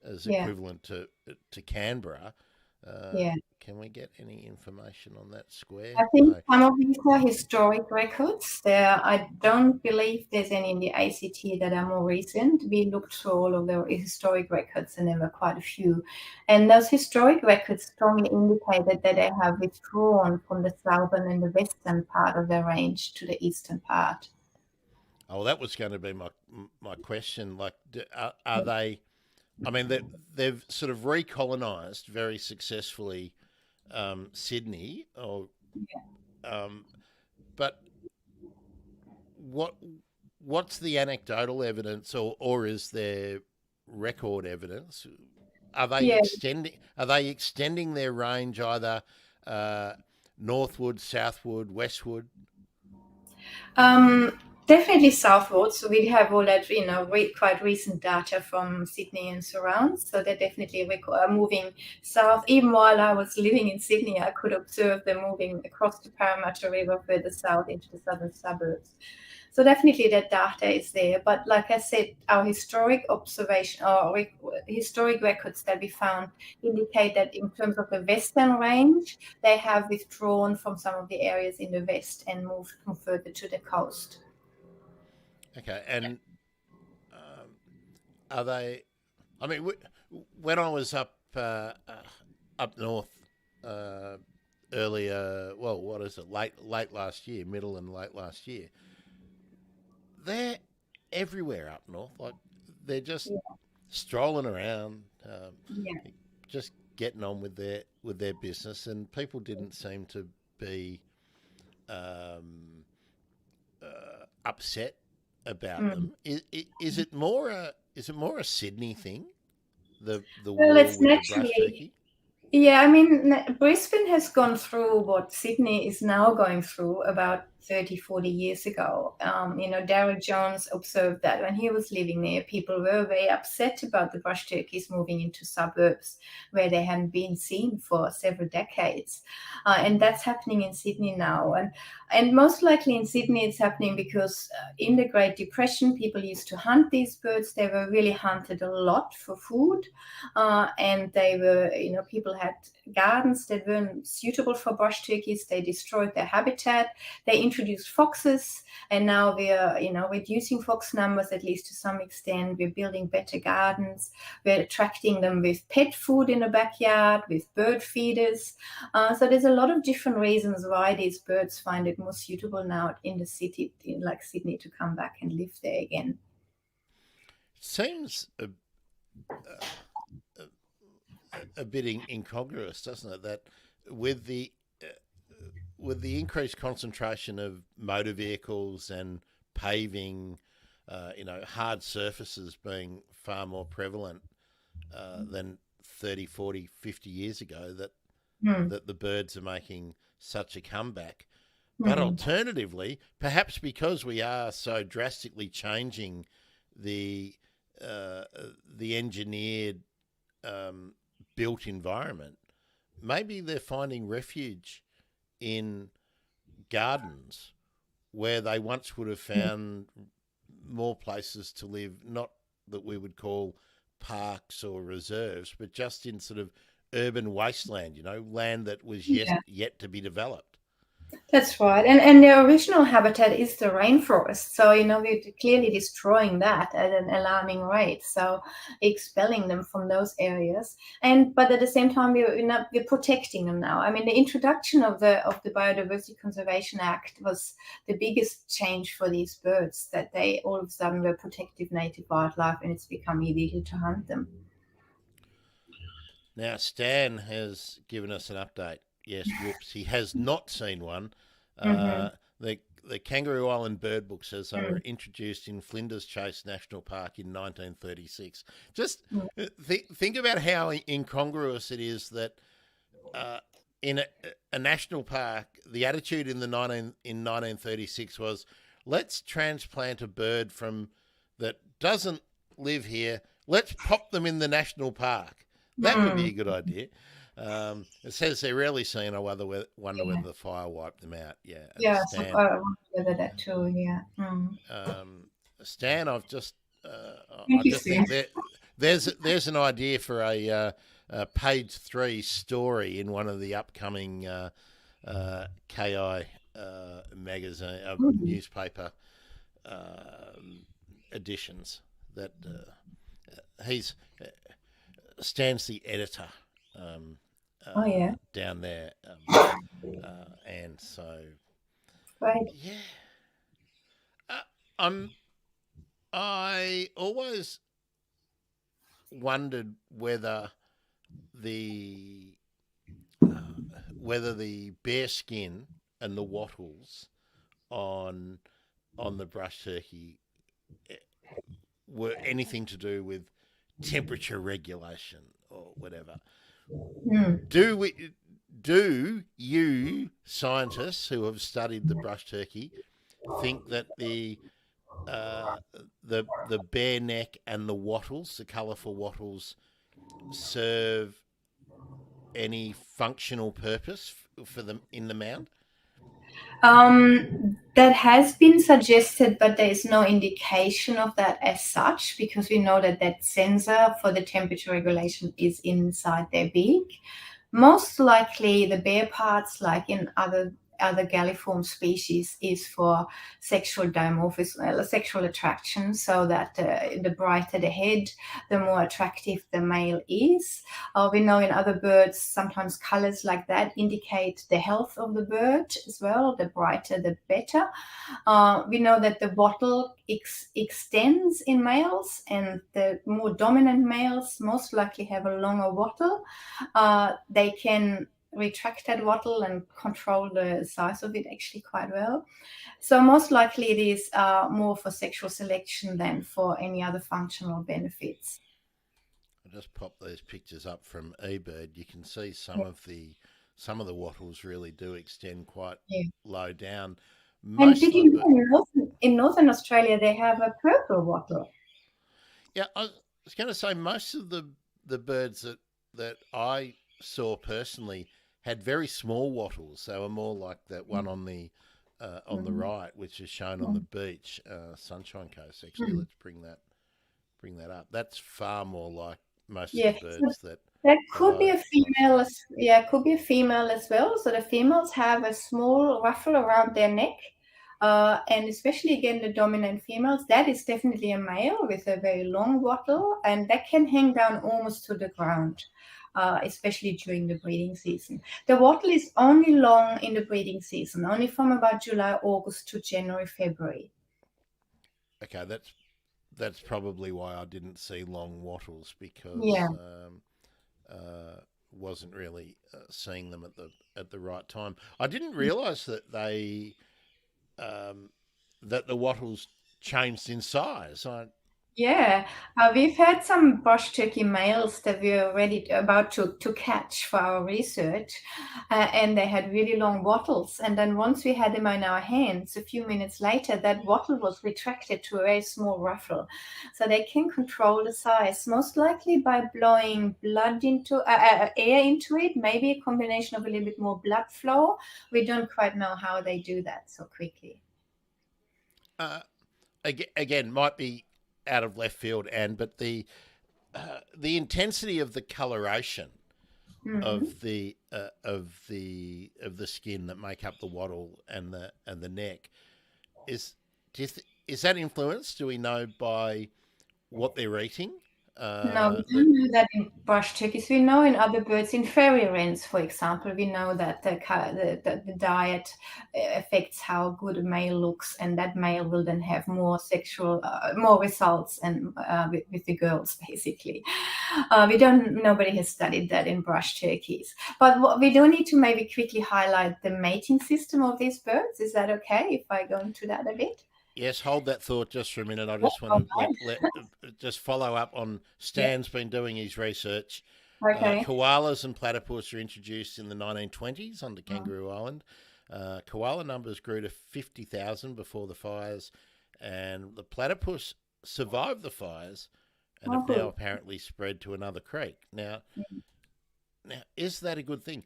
as Yeah, equivalent to Canberra. Uh, yeah. can we get any information on that square? I think No. some of these are historic records. I don't believe there's any in the ACT that are more recent. We looked through all of the historic records, and there were quite a few. And those historic records strongly indicated that they have withdrawn from the southern and the western part of their range to the eastern part. Oh, that was going to be my question. Like, are they? I mean, they've sort of recolonized very successfully Sydney, or um, but what what's the anecdotal evidence, or is there record evidence? Yeah, Are they extending their range either uh, northward, southward, westward? Um, Definitely southwards. So we have all that, quite recent data from Sydney and surrounds. So they're definitely moving south. Even while I was living in Sydney, I could observe them moving across the Parramatta River further south into the southern suburbs. So definitely that data is there. But like I said, our historic observation or historic records that we found indicate that in terms of the western range, they have withdrawn from some of the areas in the west and moved further to the coast. Okay, and um, are they? I mean, when I was up north uh, earlier, well, what is it? Late last year, middle and late last year, they're everywhere up north. Like they're just Yeah. strolling around, Yeah. just getting on with their business, and people didn't seem to be um, upset about Mm. them. Is it more a Sydney thing? The Well, war it's with the brush naturally. turkey. Yeah, I mean, Brisbane has gone through what Sydney is now going through about 30, 40 years ago. Darryl Jones observed that when he was living there, people were very upset about the brush turkeys moving into suburbs where they hadn't been seen for several decades. And that's happening in Sydney now. And most likely in Sydney, it's happening because in the Great Depression, people used to hunt these birds. They were really hunted a lot for food. And they were, people had gardens that weren't suitable for brush turkeys. They destroyed their habitat. They introduced foxes, and now we are, reducing fox numbers at least to some extent. We're building better gardens. We're attracting them with pet food in the backyard, with bird feeders. So there's a lot of different reasons why these birds find it more suitable now in the city, like Sydney, to come back and live there again. Seems a bit incongruous, doesn't it? That with the uh, with the increased concentration of motor vehicles and paving, hard surfaces being far more prevalent than 30, 40, 50 years ago, Hmm. that the birds are making such a comeback. But Hmm. alternatively, perhaps because we are so drastically changing the uh, the engineered um, built environment, maybe they're finding refuge in gardens where they once would have found more places to live, not that we would call parks or reserves, but just in sort of urban wasteland, land that was Yeah. yet to be developed. That's right. And their original habitat is the rainforest. So, we're clearly destroying that at an alarming rate. So expelling them from those areas. But at the same time we're protecting them now. I mean, the introduction of the Biodiversity Conservation Act was the biggest change for these birds, that they all of a sudden were protective native wildlife and it's become illegal to hunt them. Now, Stan has given us an update. Yes, whoops, he has not seen one. Mm-hmm. The Kangaroo Island Bird Book says they were introduced in Flinders Chase National Park in 1936. Just think about how incongruous it is that uh, in a national park, the attitude in 1936 was, let's transplant a bird from that doesn't live here. Let's pop them in the national park. That would be a Mm. good idea. It says they're rarely seen. I wonder whether Yeah. the fire wiped them out. Yeah, and Yeah. So Stan, I wonder whether that too. Yeah. Mm. um, Stan, I Thank you, just think Sue. that there's an idea for a page 3 story in one of the upcoming KI magazine Mhm. newspaper um, editions. That he's Stan's the editor Oh yeah, down there, and so right. yeah, uh, I'm I always wondered the whether the bare skin and the wattles on the brush turkey eh, were anything to do with temperature regulation or whatever. Mm. Do we? Do you scientists who have studied the brush turkey think that the uh, the bare neck and the wattles, the colourful wattles, serve any functional purpose for them in the mound? That has been suggested, but there is no indication of that as such because we know that that sensor for the temperature regulation is inside their beak. Most likely, the bare parts, like in other galliform species, is for sexual dimorphism, sexual attraction, so that the brighter the head, the more attractive the male is. We know in other birds, sometimes colors like that indicate the health of the bird as well. The brighter, the better. We know that the wattle extends in males, and the more dominant males most likely have a longer wattle. They can retract that wattle and control the size of it actually quite well. So most likely it is more for sexual selection than for any other functional benefits. I just popped those pictures up from eBird. You can see Yeah. some of the wattles really do extend quite Yeah. low down. And Most did of you the know in Northern Australia they have a purple wattle? Yeah, I was going to say most of the birds that I saw personally had very small wattles. They were more like that one on the Mm-hmm. right, which is shown on the beach, Sunshine Coast. Actually, Mm-hmm. let's bring that up. That's far more like most of the Yeah, so birds that that could be a I've female. seen. Yeah, could be a female as well. So the females have a small ruffle around their neck, and especially again the dominant females. That is definitely a male with a very long wattle, and that can hang down almost to the ground, especially during the breeding season. The wattle is only long in the breeding season, only from about July, August to January, February. Okay, that's probably why I didn't see long wattles Yeah. because wasn't really seeing them at the right time. I didn't realise um, that the wattles changed in size. Yeah, we've had some brush turkey males that we were about to catch for our research, and they had really long wattles. And then once we had them in our hands, a few minutes later, that wattle was retracted to a very small ruffle. So they can control the size, most likely by blowing air into it, maybe a combination of a little bit more blood flow. We don't quite know how they do that so quickly. uh, again, might be out of left field, and but the intensity of the coloration Hmm. of the skin that make up the wattle and the neck is is that influenced? Do we know by what they're eating? No, we That don't know that in brush turkeys. We know in other birds, in fairy wrens, for example, we know that the diet affects how good a male looks, and that male will then have more results and with the girls, basically. Nobody has studied that in brush turkeys. But what we do need to maybe quickly highlight the mating system of these birds. Is that okay if I go into that a bit? Yes, hold that thought just for a minute. I Yeah, just want all to let just follow up on right. Stan's been doing his research. Yeah. Okay. Koalas and platypus were introduced in the 1920s onto Kangaroo Island. Koala numbers grew to 50,000 before the fires, and the platypus survived the fires and Oh, have now good. apparently spread to another creek. Now, is that a good thing?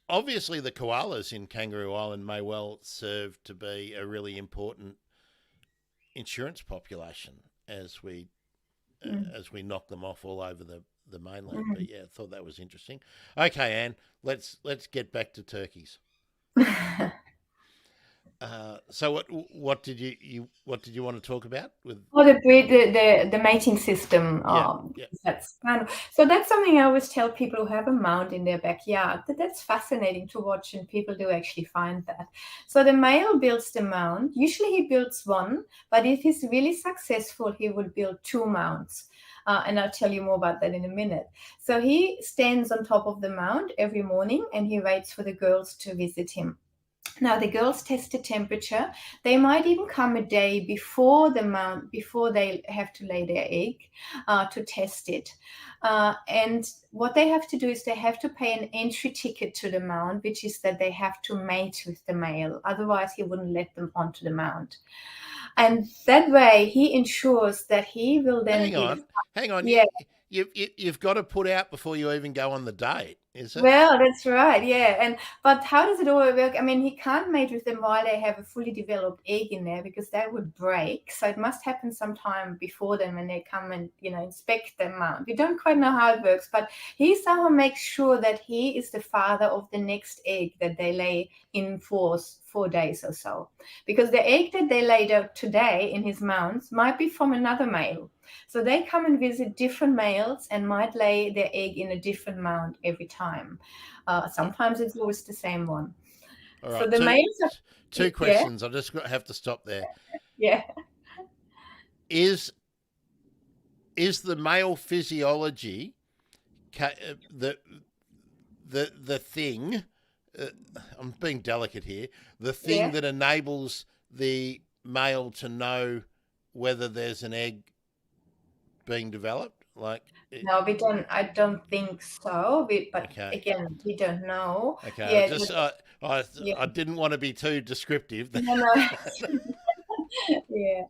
Obviously, the koalas in Kangaroo Island may well serve to be a really important insurance population Mm. as we knock them off all over the mainland. Mm. But yeah, I thought that was interesting. Okay, Anne, let's get back to turkeys. So what did you want to talk about with? Oh, the mating system. Yeah, yeah. That's kind of so. That's something I always tell people who have a mound in their backyard. That's fascinating to watch, and people do actually find that. So the male builds the mound. Usually he builds one, but if he's really successful, he will build two mounds. And I'll tell you more about that in a minute. So he stands on top of the mound every morning, and he waits for the girls to visit him. Now the girls test the temperature. They might even come a day before before they have to lay their egg, to test it. And what they have to do is they have to pay an entry ticket to the mound, which is that they have to mate with the male. Otherwise, he wouldn't let them onto the mound. And that way, he ensures that he will then Hang be on, hang on. yeah. You've got to put out before you even go on the date, is it? Well, that's right, yeah. But how does it all work? I mean, he can't mate with them while they have a fully developed egg in there because that would break. So it must happen sometime before then when they come and inspect the mount. We don't quite know how it works, but he somehow makes sure that he is the father of the next egg that they lay in 4 days or so. Because the egg that they laid out today in his mounts might be from another male. So they come and visit different males and might lay their egg in a different mound every time. Sometimes it's always the same one. All So right, the males are, two yeah, questions. I just have to stop there. yeah, Is the male physiology the thing? I'm being delicate here. The thing yeah. that enables the male to know whether there's an egg being developed, like No, we don't. I don't think so. But okay, again, we don't know. okay. Yeah, yeah. I didn't want to be too descriptive. No, no. Yeah,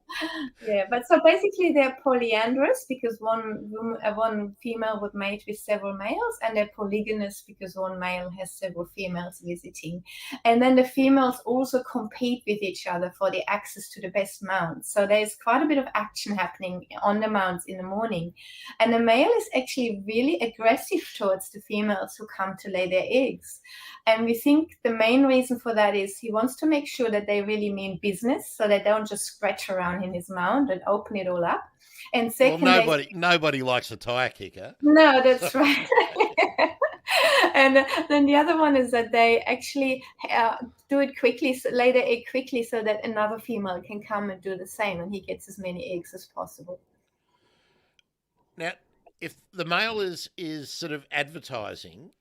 yeah. But so basically, they're polyandrous because one female would mate with several males, and they're polygynous because one male has several females visiting. And then the females also compete with each other for the access to the best mounts. So there's quite a bit of action happening on the mounts in the morning. And the male is actually really aggressive towards the females who come to lay their eggs. And we think the main reason for that is he wants to make sure that they really mean business, so they don't just scratch around in his mound and open it all up. And Well, second, nobody likes a tire kicker. no, So, that's right. And then the other one is that they actually do it quickly, lay the egg quickly, so that another female can come and do the same, and he gets as many eggs as possible. now, if the male is sort of advertising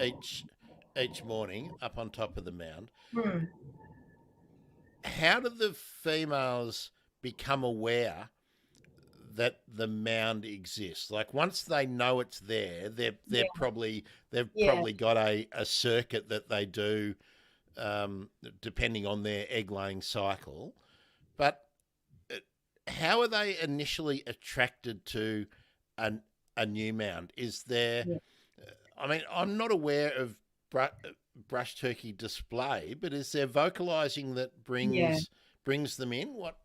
each morning up on top of the mound, Hmm. how do the females become aware that the mound exists? Like once they know it's there, Yeah, they've yeah. probably got a circuit that they do depending on their egg laying cycle. But how are they initially attracted to a, a new mound? Is there? Yeah. I mean, I'm not aware of brush turkey display, but is there vocalizing that Yeah. brings them in? What?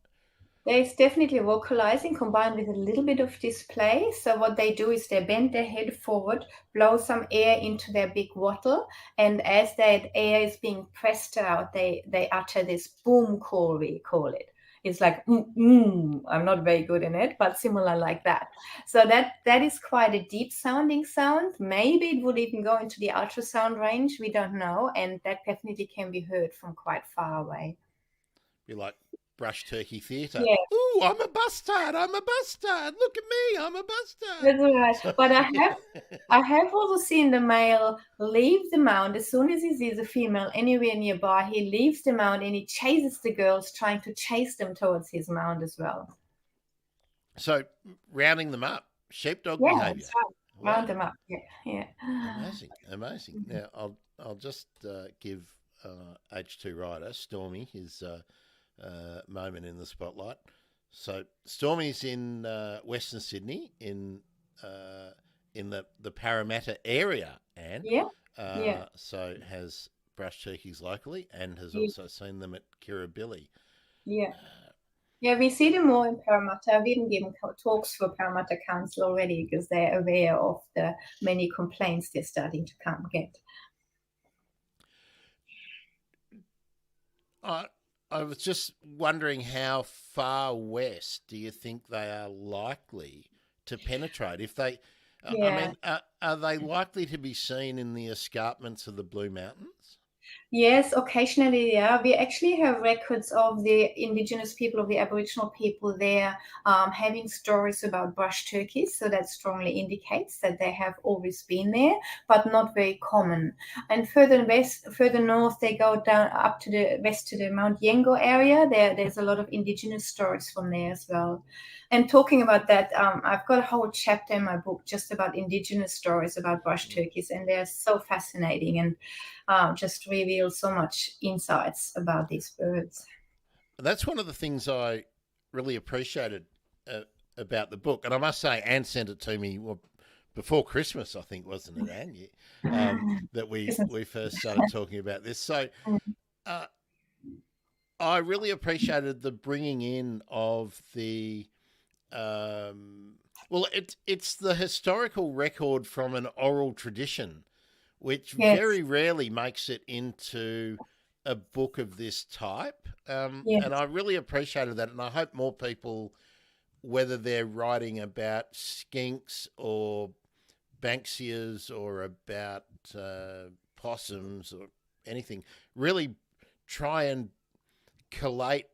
There's definitely vocalizing combined with a little bit of display. So what they do is they bend their head forward, blow some air into their big wattle, and as that air is being pressed out, they utter this boom call, we call it. It's like I'm not very good in it, but similar like that. So that is quite a deep sounding sound. Maybe it would even go into the ultrasound range. We don't know, and that definitely can be heard from quite far away. Be like brush turkey theatre. Yeah. Ooh, I'm a bustard. I'm a bustard. Look at me. I'm a bustard. That's right. So, But I have also seen the male leave the mound as soon as he sees a female anywhere nearby. He leaves the mound and he chases the girls, trying to chase them towards his mound as well. so rounding them up, sheepdog Yeah, that's behaviour. right. Round Wow, them up. Yeah, yeah. amazing, amazing. Now I'll just give H2 Rider Stormy his moment in the spotlight. So Stormy's in Western Sydney in the Parramatta area, and Yeah, yeah. so has brush turkeys locally and has Yeah, also seen them at Kirribilli. yeah. Yeah, we see them more in Parramatta. I've even given talks for Parramatta Council already because they're aware of the many complaints they're starting to come get. I was just wondering how far west do you think they are likely to penetrate? If they, I Yeah. mean, are they likely to be seen in the escarpments of the Blue Mountains? Yes, occasionally, yeah. We actually have records of the indigenous people, of the Aboriginal people there, having stories about brush turkeys. So that strongly indicates that they have always been there, but not very common. And further west, further north, they go down up to the west to the Mount Yengo area. There's a lot of indigenous stories from there as well. And talking about that, I've got a whole chapter in my book just about indigenous stories about brush turkeys, and they're so fascinating and just reveal so much insights about these birds. That's one of the things I really appreciated about the book, and I must say, Anne sent it to me before Christmas, I think, wasn't it, Anne? That we first started talking about this. So uh, I really appreciated the bringing in of the well, it's the historical record from an oral tradition, which Yes, very rarely makes it into a book of this type. And yes, I really appreciated that, and I hope more people, whether they're writing about skinks or banksias or about possums or anything, really try and collate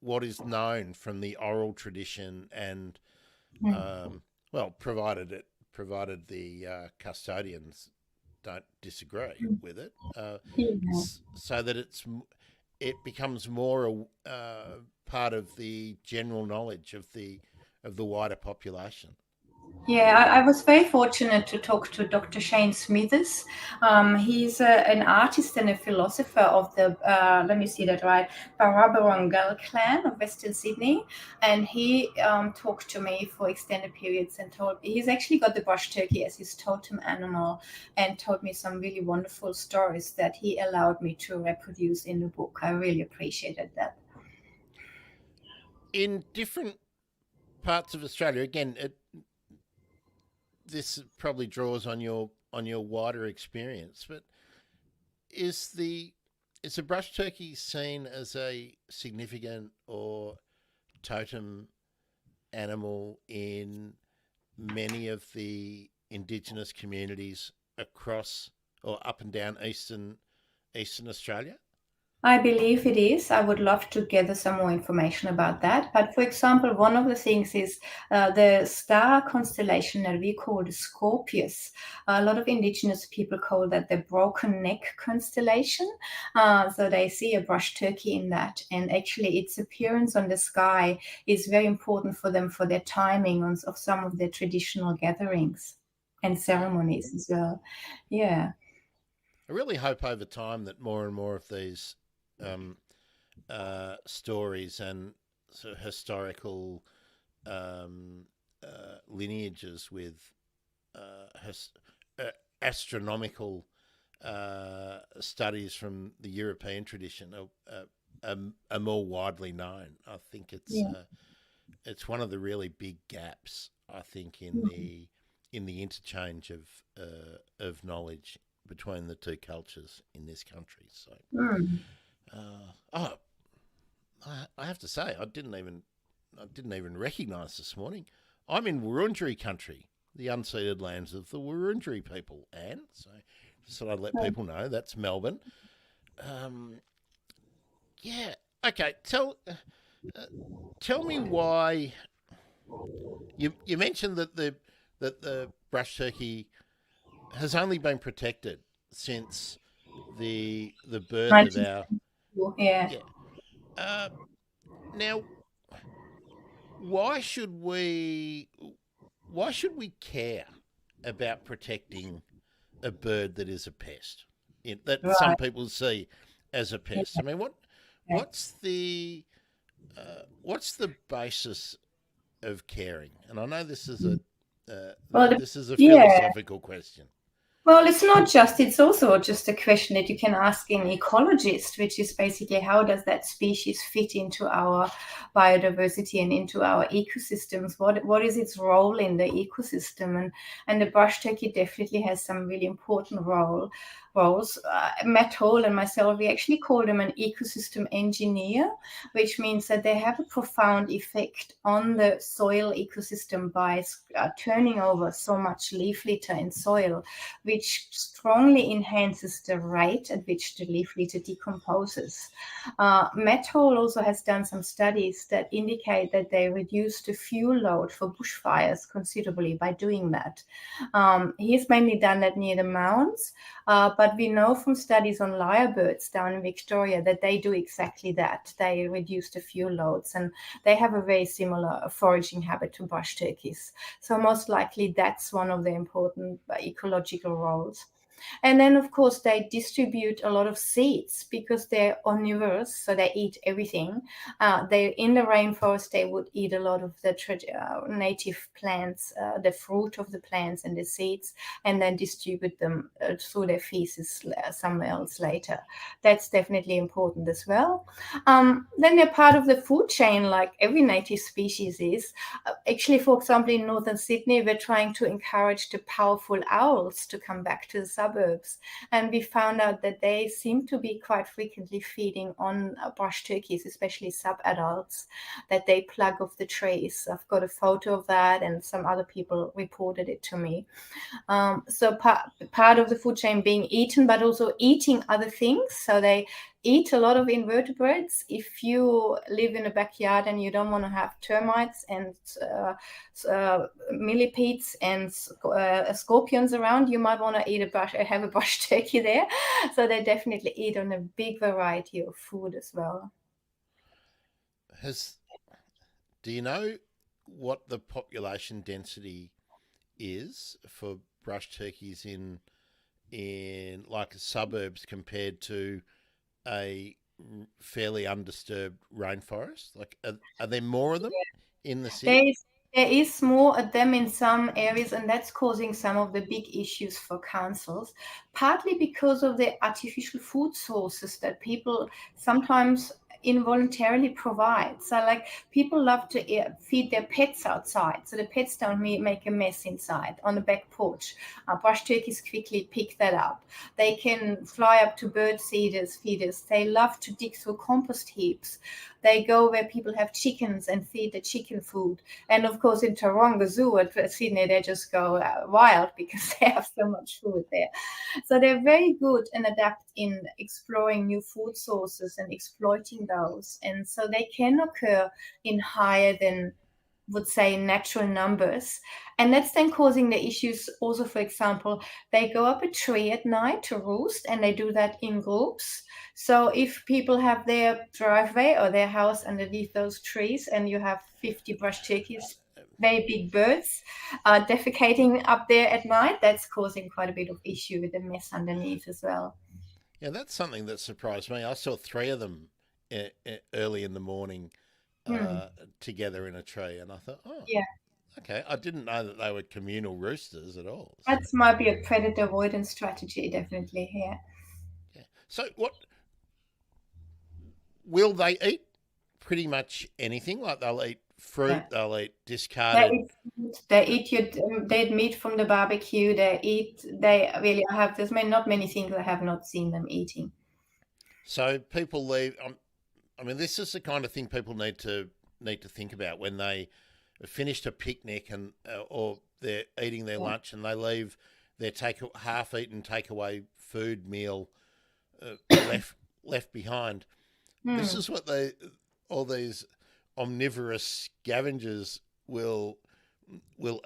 what is known from the oral tradition and well, provided the custodians don't disagree with it, yeah. so that it becomes more part of the general knowledge of the wider population. Yeah, I was very fortunate to talk to Dr. Shane Smithers. He's an artist and a philosopher of the, let me see that right, Barrabarangal clan of Western Sydney. And he talked to me for extended periods and told me, he's actually got the brush turkey as his totem animal, and told me some really wonderful stories that he allowed me to reproduce in the book. I really appreciated that. In different parts of Australia, again, this probably draws on your wider experience, but is the is a brush turkey seen as a significant or totem animal in many of the indigenous communities across or up and down eastern Australia? I believe it is. I would love to gather some more information about that. But for example, one of the things is the star constellation that we call the Scorpius. A lot of indigenous people call that the broken neck constellation. So they see a brush turkey in that. And actually, its appearance on the sky is very important for them for their timing of some of their traditional gatherings and ceremonies as well. Yeah. I really hope over time that more and more of these um, stories and sort of historical lineages with his, astronomical studies from the European tradition are more widely known. I think Yeah. it's one of the really big gaps. I think in the interchange of knowledge between the two cultures in this country. So, Mm. oh, I have to say, I didn't even recognise this morning. I'm in Wurundjeri country, the unceded lands of the Wurundjeri people, Anne. So, just thought I'd let people know that's Melbourne. Um, yeah. Okay. Tell me why you mentioned that the brush turkey has only been protected since the birth of our 1962, yeah. yeah. Uh, Now, why should we why should we care about protecting a bird that is a pest that some Right. people see as a Yeah. pest? I mean, Okay. what's what's the basis of caring? And I know Well, this is a yeah. philosophical question. Well, it's not just, it's also just a question that you can ask an ecologist, which is basically how does that species fit into our biodiversity and into our ecosystems? What is its role in the ecosystem? And the brush turkey definitely has some really important role. roles. Matt Hall and myself, we actually call them an ecosystem engineer, which means that they have a profound effect on the soil ecosystem by turning over so much leaf litter in soil, which strongly enhances the rate at which the leaf litter decomposes. Matt Hall also has done some studies that indicate that they reduce the fuel load for bushfires considerably by doing that. He's mainly done that near the mounds, but we know from studies on lyrebirds down in Victoria that they do exactly that. They reduce the fuel loads, and they have a very similar foraging habit to brush turkeys. So most likely that's one of the important ecological roles. And then, of course, they distribute a lot of seeds because they're omnivorous, so they eat everything. They in the rainforest, they would eat a lot of the native plants, the fruit of the plants and the seeds, and then distribute them through their feces somewhere else later. That's definitely important as well. Then they're part of the food chain, like every native species is. Actually, for example, in northern Sydney, we're trying to encourage the powerful owls to come back to the suburbs. And we found out that they seem to be quite frequently feeding on brush turkeys, especially sub-adults, that they plug off the trees. I've got a photo of that, and some other people reported it to me. So part of the food chain being eaten, but also eating other things. So they eat a lot of invertebrates. If you live in a backyard and you don't want to have termites and millipedes and scorpions around, you might want to have a brush turkey there. So they definitely eat on a big variety of food as well. Do you know what the population density is for brush turkeys in like suburbs compared to a fairly undisturbed rainforest? Like, are there more of them in the city? There is more of them in some areas, and that's causing some of the big issues for councils, partly because of the artificial food sources that people sometimes involuntarily provide. So like people love to feed their pets outside, so the pets don't make a mess inside on the back porch. Brush turkeys quickly pick that up. They can fly up to bird feeders. They love to dig through compost heaps. They go where people have chickens and feed the chicken food. And of course, in Taronga Zoo at Sydney, they just go wild because they have so much food there. So they're very good and adept in exploring new food sources and exploiting those. And so they can occur in higher than, would say, natural numbers. And that's then causing the issues also. For example, they go up a tree at night to roost, and they do that in groups. So if people have their driveway or their house underneath those trees, and you have 50 brush turkeys, very big birds, defecating up there at night, that's causing quite a bit of issue with the mess underneath as well. Yeah, that's something that surprised me. I saw three of them early in the morning together in a tree, and I thought, oh, Yeah, okay. I didn't know that they were communal roosters at all. So, that might be a predator avoidance strategy, definitely here. yeah. So, what will they eat? Pretty much anything. Like they'll eat fruit. Yeah. They'll eat They discarded. eat food, they eat meat from the barbecue. They really have. Not many things I have not seen them eating. So people leave. I mean, this is the kind of thing people need to think about when they have finished a picnic and or they're eating their lunch and they leave their half-eaten takeaway food meal left behind. This is what all these omnivorous scavengers will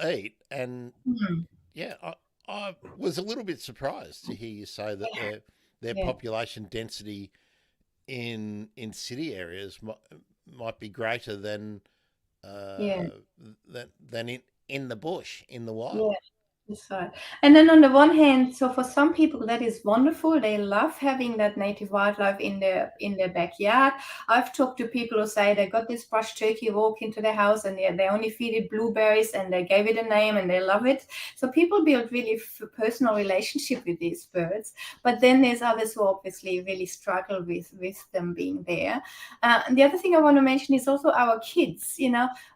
eat, and yeah, I was a little bit surprised to hear you say that their population density in city areas might be greater than than in the bush, in the wild. Yeah. That's right. And then on the one hand, so for some people that is wonderful. They love having that native wildlife in their backyard. I've talked to people who say they got this brush turkey, walk into their house, and they only feed it blueberries, and they gave it a name, and they love it. So people build really personal relationship with these birds. But then there's others who obviously really struggle with them being there. And the other thing I want to mention is also our kids.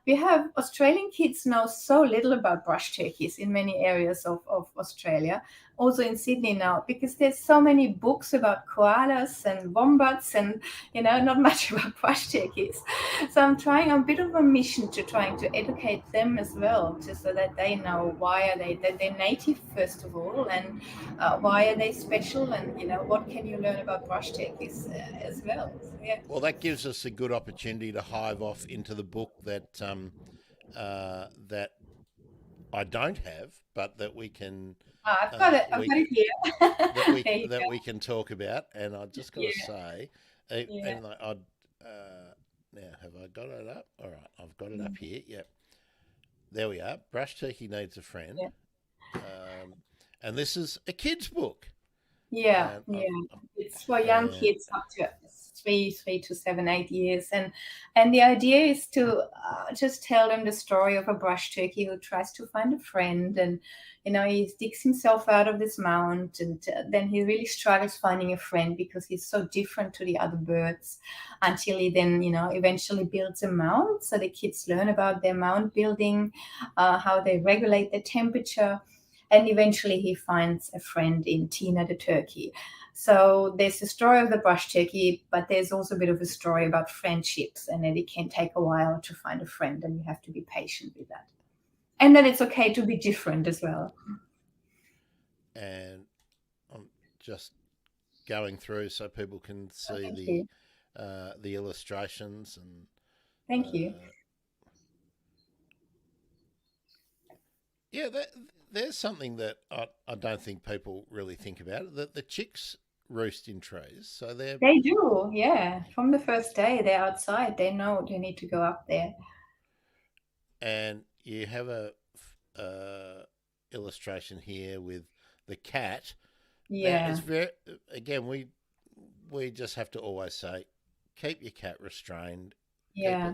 We have Australian kids know so little about brush turkeys in many areas. areas of Australia, also in Sydney now, because there's so many books about koalas and wombats and, not much about brush turkeys. So I'm trying a bit of a mission to trying to educate them as well, just so that they know why are that they're native first of all, and why are they special, and what can you learn about brush turkeys as well. So, yeah. Well, that gives us a good opportunity to hive off into the book that I don't have, but that we can I've got it. I've we got it here. There you that go. we can talk about. And I just got to Yeah, say, yeah. and I now have I got it up? All right, I've got it up Mm. here. Yep, there we are. Brush Turkey Needs a Friend, Yeah, and this is a kid's book. yeah, And yeah. I've It's for young and kids up to 3 to 7, 8 years, and the idea is to just tell them the story of a brush turkey who tries to find a friend, and he digs himself out of this mound, and then he really struggles finding a friend because he's so different to the other birds, until he then eventually builds a mound. So the kids learn about their mound building, how they regulate the temperature, and eventually he finds a friend in Tina the turkey. So there's the story of the brush turkey, but there's also a bit of a story about friendships, and that it can take a while to find a friend, and you have to be patient with that. And that it's okay to be different as well. and I'm just going through so people can Oh, see thank you. the illustrations and Thank you. uh, yeah, there's something that I don't think people really think about, that the chicks roost in trees, so they're They do, yeah. From the first day, they're outside. They know they need to go up there. and you have a illustration here with the cat. Now it's Yeah, very, again, we just have to always say, keep your cat restrained, keep yeah.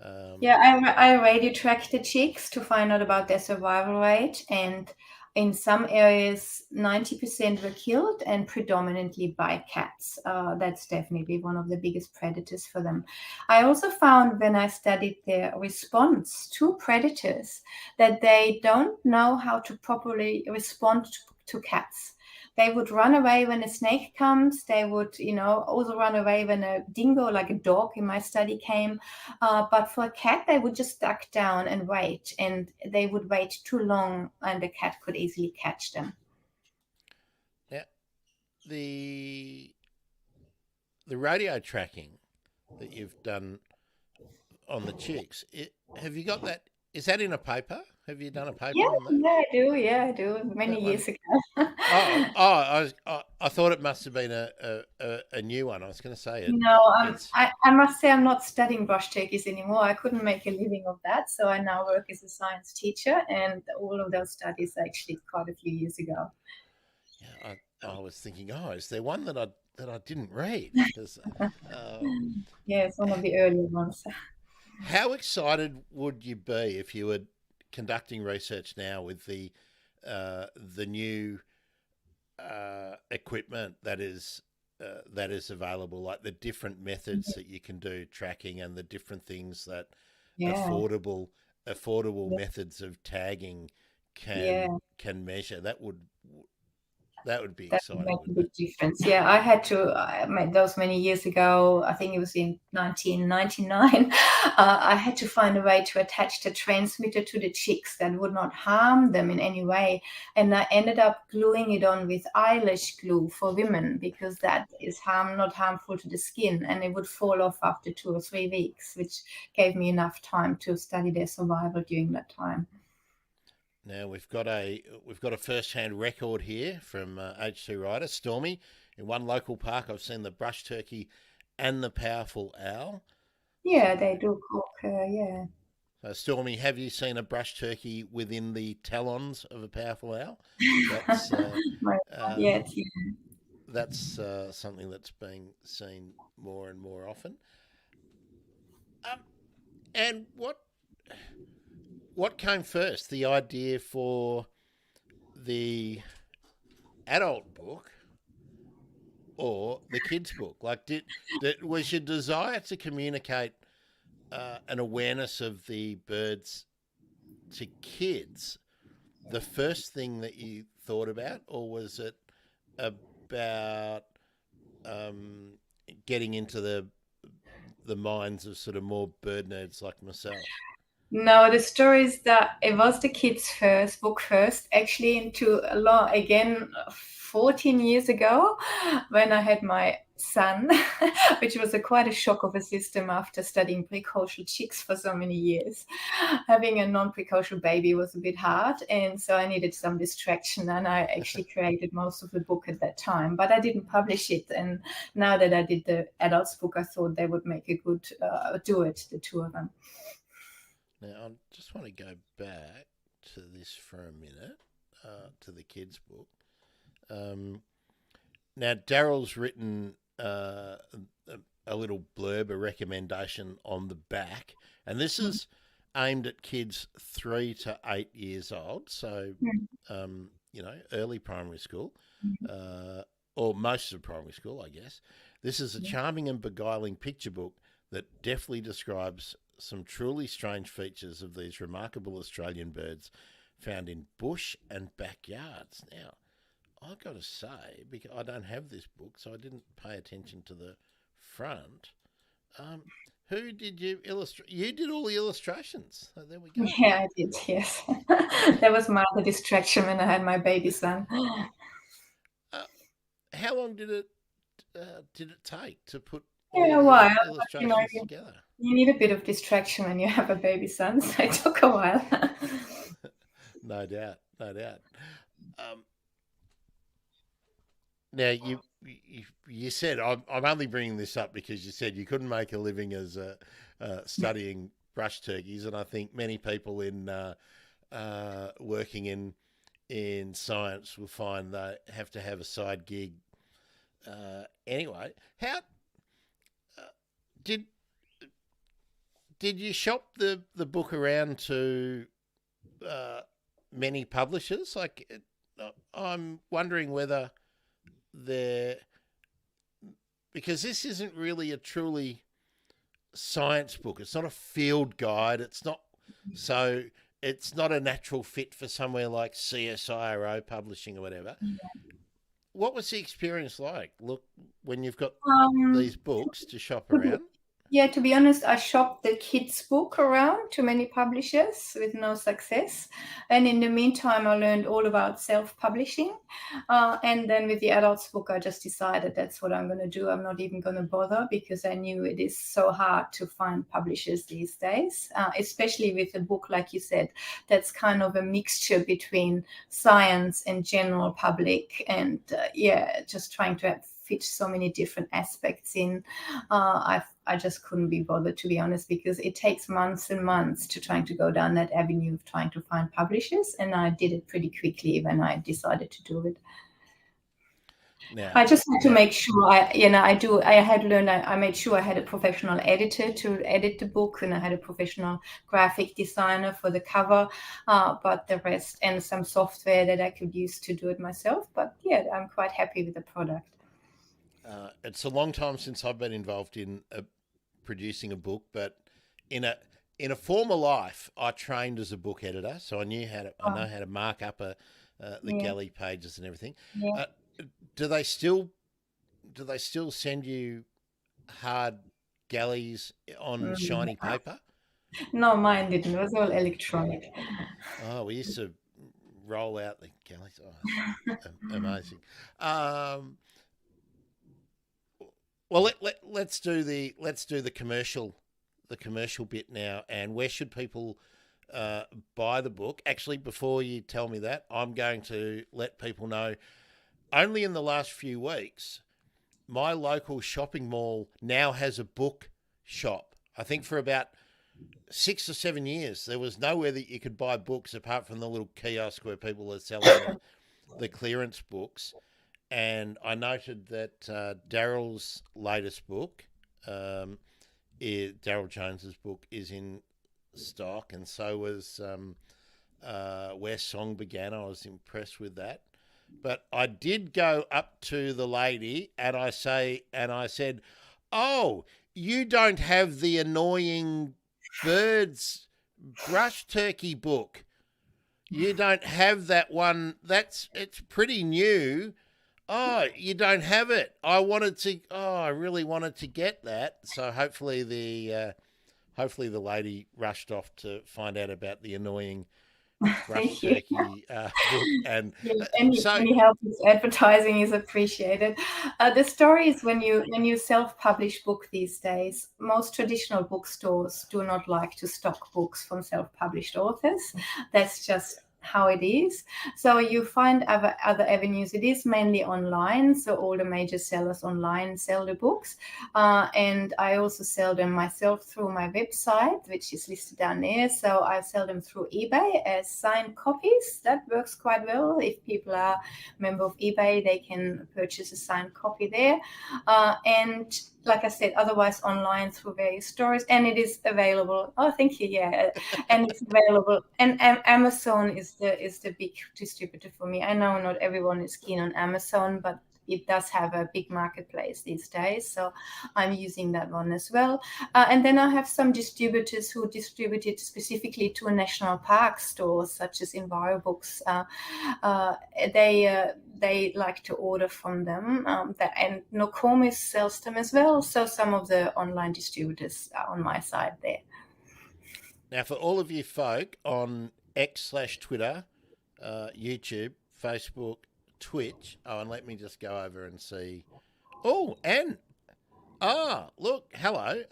it. Um, Yeah, I radio track the chicks to find out about their survival rate, and in some areas, 90% were killed, and predominantly by cats. That's definitely one of the biggest predators for them. I also found when I studied their response to predators that they don't know how to properly respond to cats. They would run away when a snake comes. They would, also run away when a dingo, like a dog in my study, came, but for a cat, they would just duck down and wait, and they would wait too long, and the cat could easily catch them. Now the radio tracking that you've done on the chicks, have you got that? Is that in a paper? Have you done a Yeah, paper on that? yeah, I do. Yeah, I do. Many That one. years ago. I thought it must have been a new one. I was going to say it. No, It's I must say I'm not studying brush turkeys anymore. I couldn't make a living of that, so I now work as a science teacher, and all of those studies are actually quite a few years ago. yeah. I was thinking, oh, is there one that I didn't read? Because Yeah, it's one of the earlier ones. how excited would you be if you were conducting research now with the new equipment that is available, like the different methods that you can do tracking and the different things that Yeah, affordable methods of tagging yeah. can measure. That would be That would exciting, make a wouldn't it? big difference. Yeah, I made those many years ago. I think it was in 1999. I had to find a way to attach the transmitter to the chicks that would not harm them in any way. And I ended up gluing it on with eyelash glue for women, because that is not harmful to the skin, and it would fall off after 2 or 3 weeks, which gave me enough time to study their survival during that time. Now we've got a first hand record here from H2 writer Stormy. In one local park, I've seen the brush turkey and the powerful owl. So, Yeah, they do cook. Yeah. Stormy, have you seen a brush turkey within the talons of a powerful owl? That's No, not uh, yet. something that's being seen more and more often. Um, and what came first? The idea for the adult book or the kids' book? Like, was your desire to communicate an awareness of the birds to kids the first thing that you thought about, or was it about um, getting into the minds of sort of more bird nerds like myself? No, the story is that it was the kids' first book first, actually, into a lot again 14 years ago when I had my son, which was quite a shock of a system after studying precocial chicks for so many years. Having a non-precocial baby was a bit hard, and so I needed some distraction, and I actually created most of the book at that time, but I didn't publish it. And now that I did the adults book, I thought they would make a good duet, the two of them. Now, I just want to go back to this for a minute, to the kids' book. Now, Daryl's written a little blurb, a recommendation on the back, and this is aimed at kids 3 to 8 years old, so early primary school, or most of primary school, I guess. This is a charming and beguiling picture book that deftly describes some truly strange features of these remarkable Australian birds found in bush and backyards. Now, I've got to say, because I don't have this book, so I didn't pay attention to the front. Who did you illustrate? You did all the illustrations. So there we go. Yeah, I did, yes. That was my other distraction when I had my baby son. How long did it take to put Yeah, a all while. the But, you know, illustrations together? you need a bit of distraction when you have a baby son, so it took a while. No doubt, no doubt. Now you said I'm only bringing this up because you said you couldn't make a living as studying brush turkeys, and I think many people in working in science will find they have to have a side gig. Anyway, how did you shop the book around to many publishers? Like, I'm wondering whether there, because this isn't really a truly science book. It's not a field guide. It's not a natural fit for somewhere like CSIRO Publishing or whatever. What was the experience like? Look, when you've got these books to shop around. Yeah, to be honest, I shopped the kids' book around to many publishers with no success. And in the meantime, I learned all about self-publishing. And then with the adults book, I just decided that's what I'm going to do. I'm not even going to bother because I knew it is so hard to find publishers these days, especially with a book, like you said, that's kind of a mixture between science and general public. And just trying to fit so many different aspects in. I just couldn't be bothered, to be honest, because it takes months and months to trying to go down that avenue of trying to find publishers, and I did it pretty quickly when I decided to do it. Now, I just had to make sure I made sure I had a professional editor to edit the book, and I had a professional graphic designer for the cover, but the rest, and some software that I could use to do it myself. But yeah, I'm quite happy with the product. It's a long time since I've been involved in producing a book, but in a former life, I trained as a book editor, so I know how to mark up the galley pages and everything. Yeah. Do they still send you hard galleys on shiny paper? No, mine didn't. It was all electronic. Oh, we used to roll out the galleys. Oh, amazing. Well, let's do the commercial bit now. And where should people buy the book? Actually, before you tell me that, I'm going to let people know. Only in the last few weeks, my local shopping mall now has a book shop. I think for about 6 or 7 years, there was nowhere that you could buy books apart from the little kiosk where people are selling the clearance books. And I noted that Daryl's latest book, Daryl Jones's book, is in stock, and so was Where Song Began. I was impressed with that. But I did go up to the lady and I said, "Oh, you don't have the annoying birds brush turkey book. You don't have that one. It's pretty new. Oh, you don't have it. I wanted to. Oh, I really wanted to get that. So hopefully the lady rushed off to find out about the annoying brush Thank you. turkey book. And Yeah, so any help with advertising is appreciated. The story is when you self-publish book these days, most traditional bookstores do not like to stock books from self-published authors. That's just how it is. So you find other avenues. It is mainly online, so all the major sellers online sell the books, and I also sell them myself through my website, which is listed down there. So I sell them through eBay as signed copies. That works quite well. If people are a member of eBay, they can purchase a signed copy there. And like I said, otherwise online through various stores, and it is available. Oh, thank you. Yeah, and it's available. And Amazon is the big distributor for me. I know not everyone is keen on Amazon, but it does have a big marketplace these days, so I'm using that one as well. And then I have some distributors who distribute it specifically to national park stores, such as EnviroBooks. Uh, they like to order from them, and Nokomis sells them as well. So some of the online distributors are on my side there. now for all of you folk on X/Twitter, YouTube, Facebook, Twitch. Oh, and let me just go over and see. Oh, and look, hello,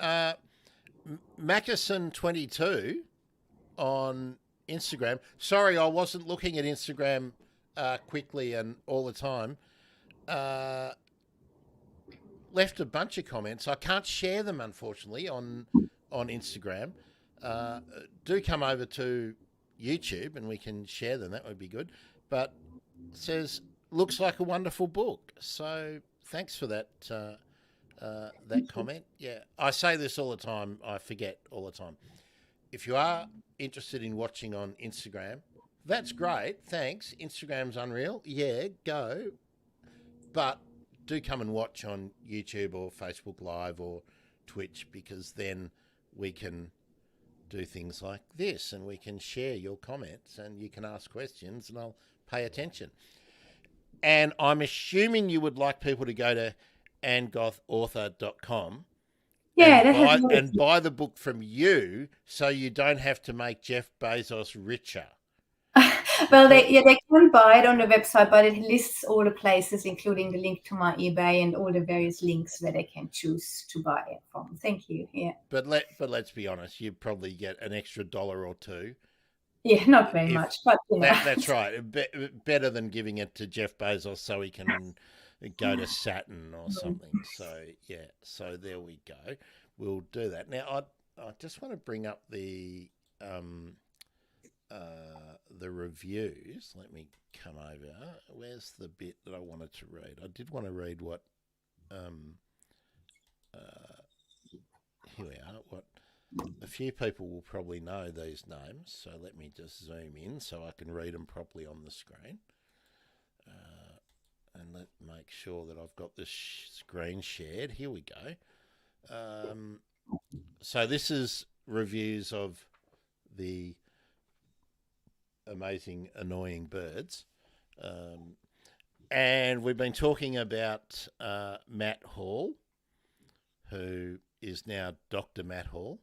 Mackerson22 on Instagram. Sorry, I wasn't looking at Instagram quickly and all the time. Left a bunch of comments. I can't share them, unfortunately, on Instagram. Do come over to YouTube and we can share them. That would be good. But it says looks like a wonderful book. So thanks for that. That comment. Yeah, I say this all the time. I forget all the time. If you are interested in watching on Instagram, that's great. Thanks. Instagram's unreal. Yeah, go. But do come and watch on YouTube or Facebook Live or Twitch, because then we can do things like this and we can share your comments and you can ask questions and I'll pay attention. And I'm assuming you would like people to go to angothauthor.com Yeah, and buy the book from you, so you don't have to make Jeff Bezos richer. well, they can buy it on the website, but it lists all the places, including the link to my eBay and all the various links where they can choose to buy it from. Thank you. Yeah. But let's be honest, you probably get an extra dollar or two. Yeah, not very much, but you know. That's right. Better than giving it to Jeff Bezos so he can go to Saturn or something. So yeah, so there we go. We'll do that. Now I just want to bring up the reviews. Let me come over. Where's the bit that I wanted to read? I did want to read what here we are. What a few people will probably know these names, so let me just zoom in so I can read them properly on the screen. And let make sure that I've got this screen shared. Here we go. So this is reviews of the amazing annoying birds. And we've been talking about Matt Hall, who is now Dr. Matt Hall.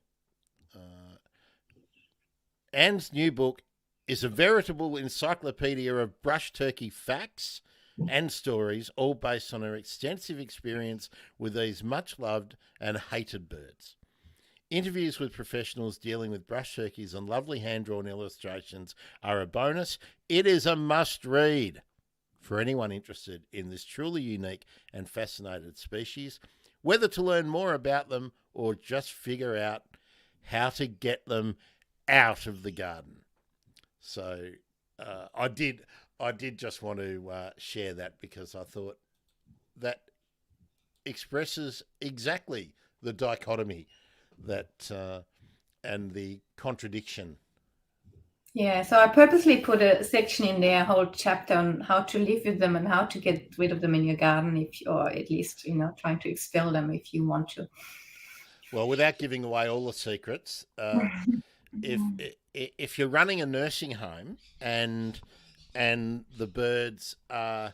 Ann's new book is a veritable encyclopedia of brush turkey facts and stories, all based on her extensive experience with these much-loved and hated birds. Interviews with professionals dealing with brush turkeys and lovely hand-drawn illustrations are a bonus. It is a must-read for anyone interested in this truly unique and fascinating species, whether to learn more about them or just figure out how to get them out of the garden. So I did just want to share that, because I thought that expresses exactly the dichotomy that and the contradiction. Yeah, so I purposely put a section in there, a whole chapter on how to live with them and how to get rid of them in your garden, or at least, trying to expel them if you want to. Well, without giving away all the secrets, if if you're running a nursing home and the birds are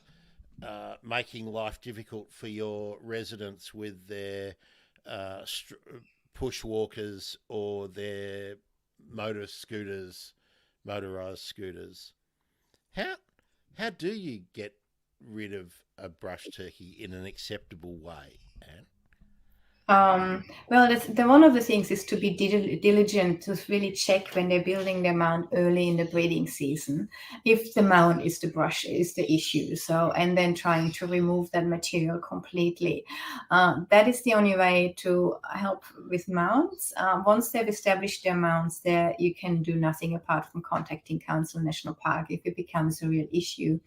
making life difficult for your residents with their push walkers or their motorized scooters, how do you get rid of a brush turkey in an acceptable way, Anne? Well, one of the things is to be diligent to really check when they're building their mound early in the breeding season, if the mound is the issue. So, and then trying to remove that material completely. That is the only way to help with mounds. Once they've established their mounds there, you can do nothing apart from contacting Council National Park if it becomes a real issue.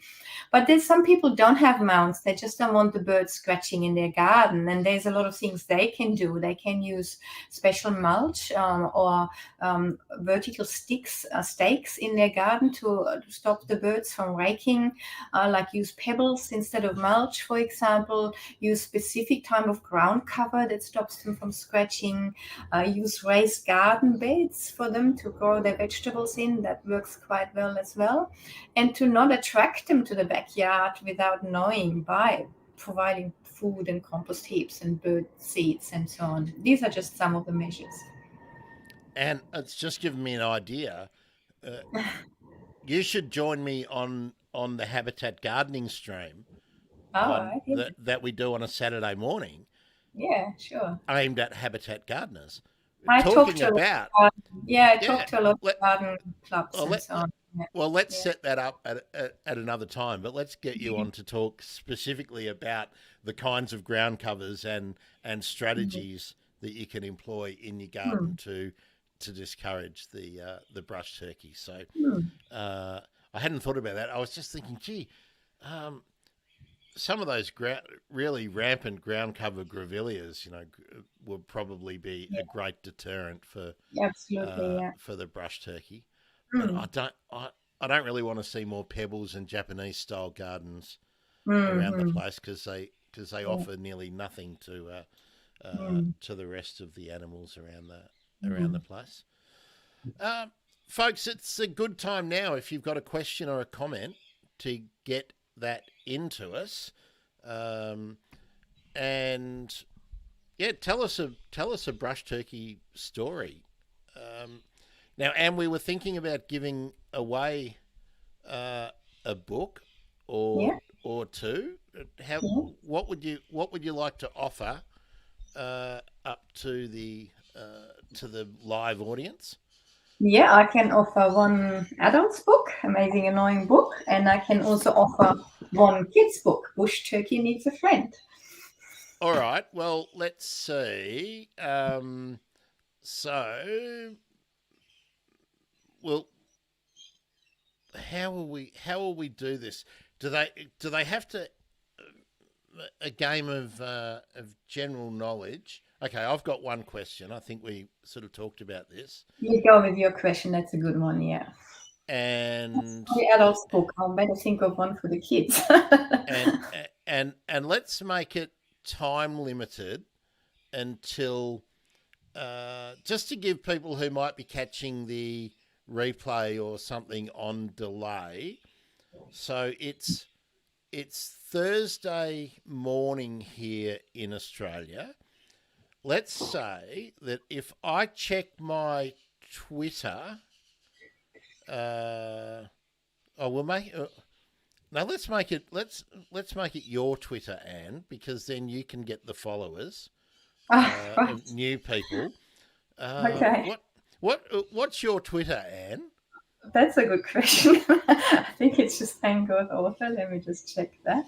But there's some people don't have mounds. They just don't want the birds scratching in their garden. And there's a lot of things they can do. They can use special mulch or vertical stakes in their garden to stop the birds from raking, like use pebbles instead of mulch, for example, use specific type of ground cover that stops them from scratching, use raised garden beds for them to grow their vegetables in. That works quite well as well. And to not attract them to the backyard without knowing by providing food and compost heaps and bird seeds and so on. These are just some of the measures. And it's just given me an idea. You should join me on the Habitat gardening stream Right. Yeah. that we do on a Saturday morning, Yeah, sure. aimed at habitat gardeners, I talking talked to about I talked to a lot of garden clubs well, and so on. Yeah. well, let's Yeah. set that up at another time. But let's get you on to talk specifically about the kinds of ground covers and strategies that you can employ in your garden to discourage the brush turkey. So I hadn't thought about that. I was just thinking, gee, some of those really rampant ground cover grevilleas, would probably be a great deterrent for Absolutely, yeah. for the brush turkey. But I don't really want to see more pebbles and Japanese style gardens around the place because they offer nearly nothing to the rest of the animals around the place. Folks, it's a good time now if you've got a question or a comment to get that into us, and yeah, tell us a brush turkey story. Now, Anne, we were thinking about giving away a book or two. What would you like to offer up to the live audience? Yeah, I can offer one adult's book, Amazing Annoying Book, and I can also offer one kid's book, Bush Turkey Needs a Friend. All right. Well, let's see. How will we do this? Do they have to a game of general knowledge? Okay, I've got one question. I think we sort of talked about this. You go with your question. That's a good one. Yeah. And the adults book. I'll better think of one for the kids. and let's make it time limited until just to give people who might be catching the replay or something on delay. So it's Thursday morning here in Australia. Let's say that if I check my Twitter, let's make it your Twitter, Anne, because then you can get the followers, new people. Okay. What's your Twitter, Anne? That's a good question. I think it's just Ann Goth author. Let me just check that.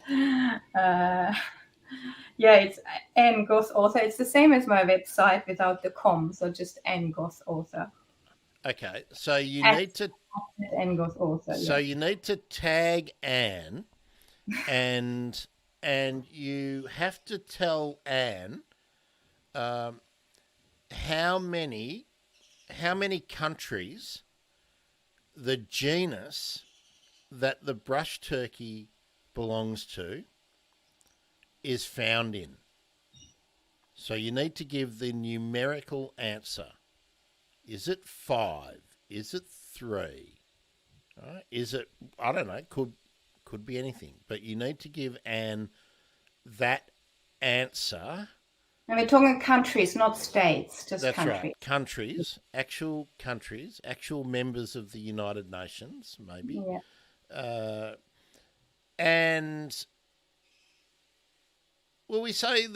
Yeah, it's Ann Goth author. It's the same as my website without the com, so just Ann Goth author. Okay, so you need to Ann Goth author. So you need to tag Anne, and you have to tell Anne how many countries the genus that the brush turkey belongs to is found in. So you need to give the numerical answer. Is it 5? Is it 3? Right? Is it? I don't know. Could be anything. But you need to give Anne that answer. And we're talking countries, not states, just That's right. countries. Countries, actual members of the United Nations, maybe. Yeah. And will we say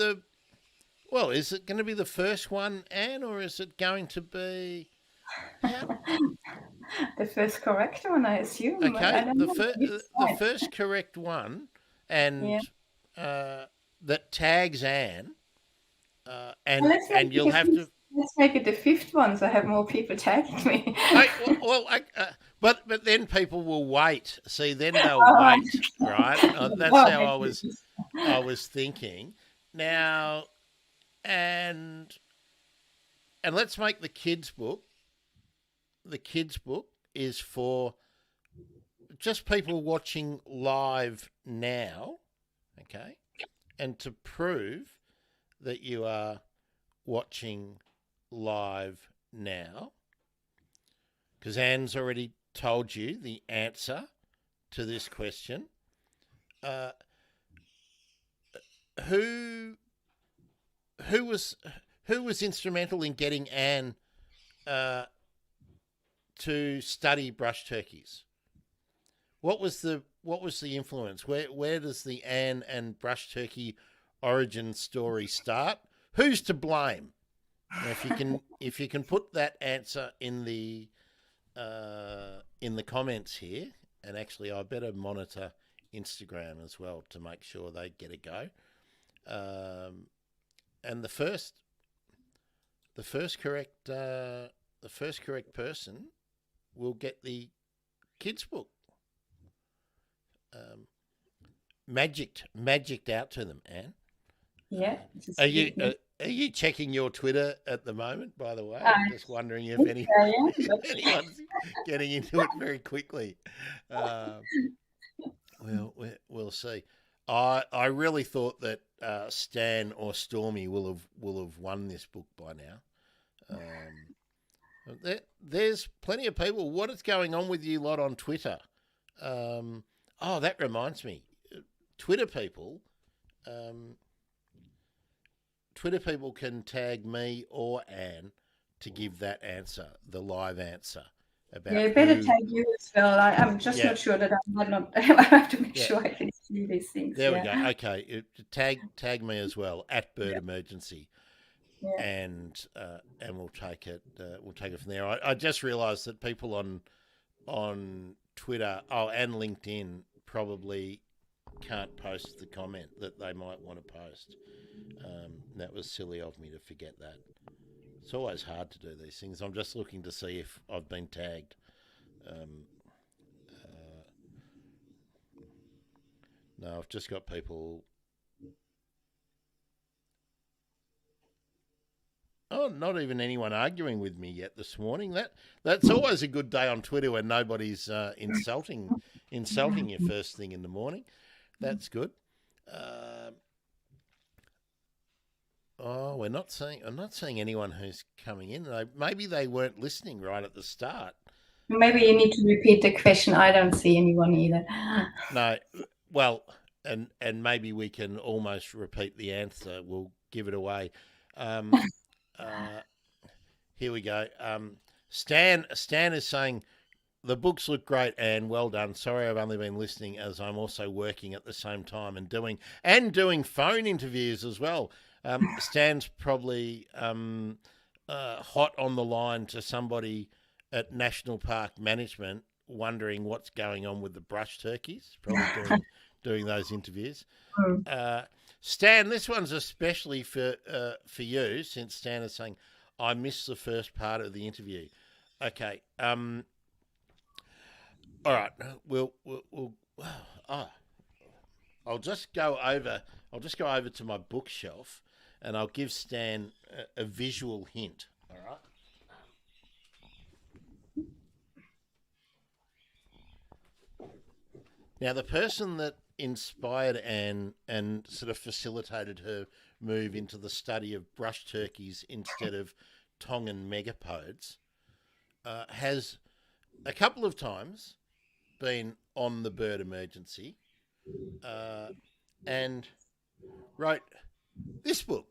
well, is it going to be the first one, Anne, or is it going to be The first correct one, I assume. okay? I don't know. The first correct one, and Yeah. that tags Anne, Well, and you'll have to. let's make it the 5th one, so I have more people tagging me. But then people will wait. See, then they'll Oh, wait, right? That's oh, how I was thinking. Now, and let's make the kids' book. The kids' book is for just people watching live now, okay? And to prove that you are watching live now, because Anne's already told you the answer to this question. Who was instrumental in getting Anne to study brush turkeys? What was the influence? Where does the Anne and brush turkey origin story start? Who's to blame? Now, if you can put that answer in the comments here, and actually I better monitor Instagram as well to make sure they get a go. And the first correct person will get the kids' book. Magicked out to them, Anne. Yeah. Are you checking your Twitter at the moment? By the way, I'm just wondering if anyone's getting into it very quickly. We'll see. I really thought that Stan or Stormy will have won this book by now. There's plenty of people. What is going on with you lot on Twitter? That reminds me. Twitter people can tag me or Anne to give that answer, the live answer. About you better tag you as well. I'm just not sure that I have to make sure I can see these things. There we go. Okay, tag me as well at Bird Emergency, and we'll take it. We'll take it from there. I just realised that people on Twitter, and LinkedIn probably can't post the comment that they might want to post. That was silly of me to forget that. It's always hard to do these things. I'm just looking to see if I've been tagged. No, I've just got people. Oh, not even anyone arguing with me yet this morning. That's always a good day on Twitter when nobody's insulting you first thing in the morning. That's good. I'm not seeing anyone who's coming in. Maybe they weren't listening right at the start. Maybe you need to repeat the question. I don't see anyone either. No, well, and maybe we can almost repeat the answer. We'll give it away. Here we go. Stan is saying, the books look great, Anne. Well done. Sorry, I've only been listening as I'm also working at the same time and doing phone interviews as well. Stan's probably hot on the line to somebody at National Park Management, wondering what's going on with the brush turkeys. Probably doing those interviews. Stan, this one's especially for you, since Stan is saying, I missed the first part of the interview. Okay. All right. I'll just go over to my bookshelf, and I'll give Stan a visual hint. All right. Now, the person that inspired Anne and sort of facilitated her move into the study of brush turkeys instead of Tongan megapodes has a couple of times been on the bird emergency and wrote this book.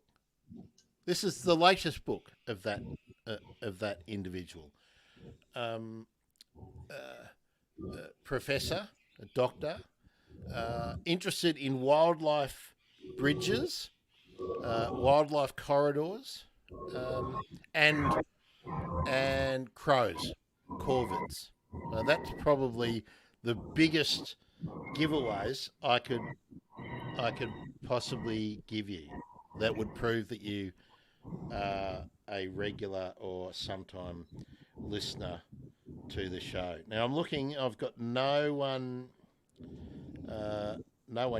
This is the latest book of that individual. Professor, a doctor, interested in wildlife bridges, wildlife corridors, and crows, corvids. That's probably the biggest giveaways I could possibly give you. That would prove that you are a regular or sometime listener to the show. Now I'm looking. I've got no one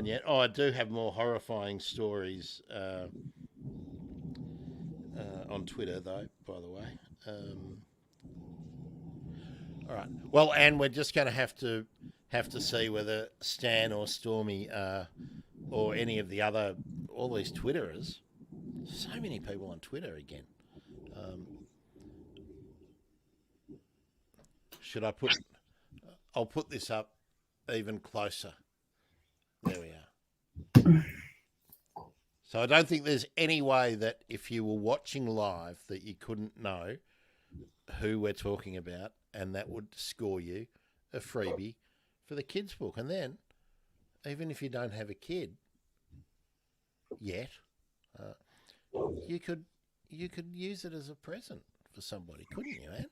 yet. Oh, I do have more horrifying stories on Twitter, though. By the way. All right. Well, Anne, we're just going to have to see whether Stan or Stormy or any of the other all these Twitterers. So many people on Twitter again. Should I put? I'll put this up even closer. There we are. So I don't think there's any way that if you were watching live that you couldn't know who we're talking about, and that would score you a freebie for the kids' book. And then, even if you don't have a kid yet, you could use it as a present for somebody, couldn't you, Anne?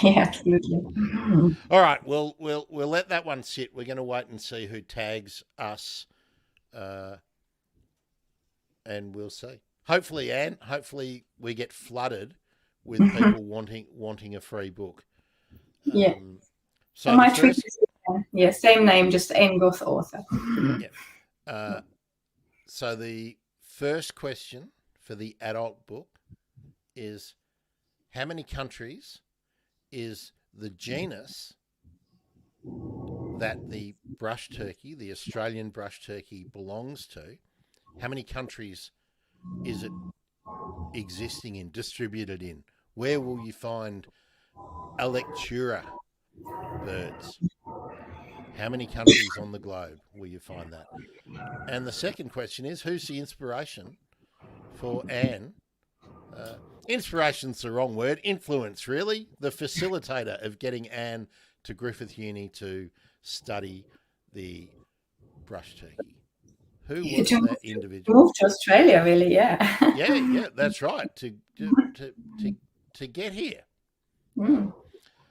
Yeah, absolutely. All right, we'll let that one sit. We're going to wait and see who tags us, and we'll see. Hopefully, Anne. Hopefully, we get flooded with people wanting a free book. Yeah. So my Twitter is, same name, just Ann Goth author. Yeah. So the first question for the adult book is, how many countries is the genus that the brush turkey, the Australian brush turkey, belongs to? How many countries is it existing in, distributed in? Where will you find Alectura birds? How many countries on the globe will you find that? And the second question is, who's the inspiration for Anne? Inspiration's the wrong word. Influence, really. The facilitator of getting Anne to Griffith Uni to study the brush turkey. Who was that individual? Moved to Australia, really, yeah. Yeah, that's right. To get here.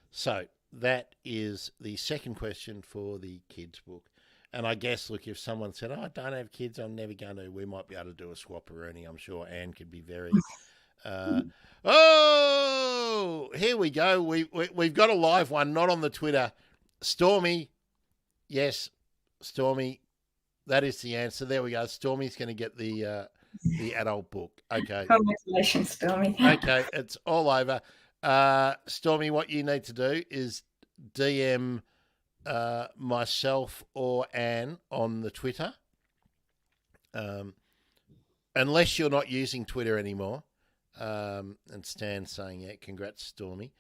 So that is the second question for the kids' book. And I guess, look, if someone said, I don't have kids, I'm never going to, we might be able to do a swap-a-rooney. I'm sure Anne could be very... oh, here we go. We've got a live one, not on the Twitter. Stormy, yes, Stormy, that is the answer. There we go. Stormy's going to get the adult book. Okay. Congratulations, Stormy. Okay, it's all over. Stormy, what you need to do is DM myself or Anne on the Twitter. Unless you're not using Twitter anymore. And Stan's saying, yeah, congrats, Stormy,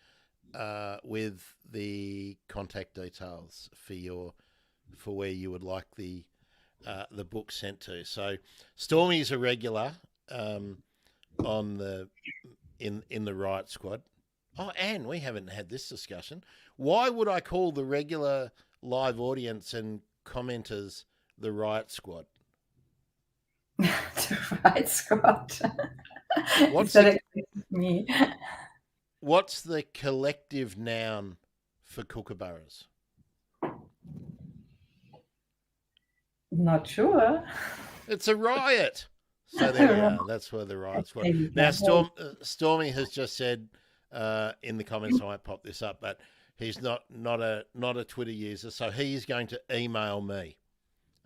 with the contact details for where you would like the book sent to. So Stormy's a regular on the in the Riot Squad. Oh, Anne, we haven't had this discussion. Why would I call the regular live audience and commenters the Riot Squad? The Riot Squad. What's the collective noun for kookaburras? Not sure. It's a riot. So there we are. That's where the Riot Squad. Now, Stormy has just said in the comments, I might pop this up, but he's not a Twitter user, so he is going to email me,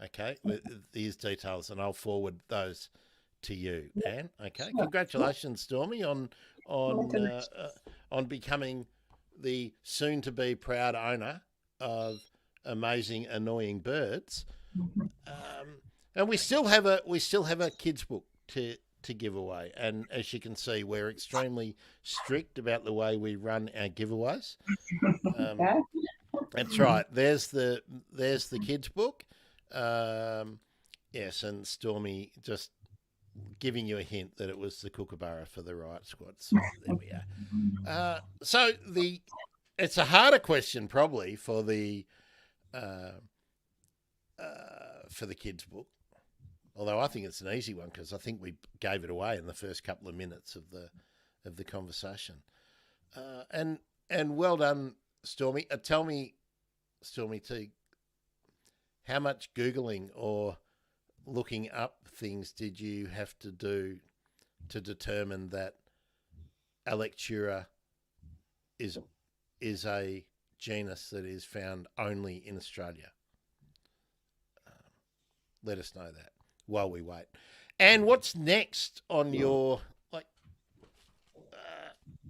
okay, with these details, and I'll forward those to you, Anne. Okay, congratulations, Stormy, on becoming the soon-to-be proud owner of Amazing Annoying Birds. And we still have a kids book to to give away. And as you can see, we're extremely strict about the way we run our giveaways. Um, Okay. that's right. There's the kids' book. Um, yes, and Stormy just giving you a hint that it was the Kookaburra for the Riot Squad. So there we are. So it's a harder question probably uh, for the kids' book. Although I think it's an easy one because I think we gave it away in the first couple of minutes of the conversation. And well done, Stormy. Tell me, Stormy, too, how much Googling or looking up things did you have to do to determine that Alectura is a genus that is found only in Australia? Let us know that while we wait. And what's next on your like?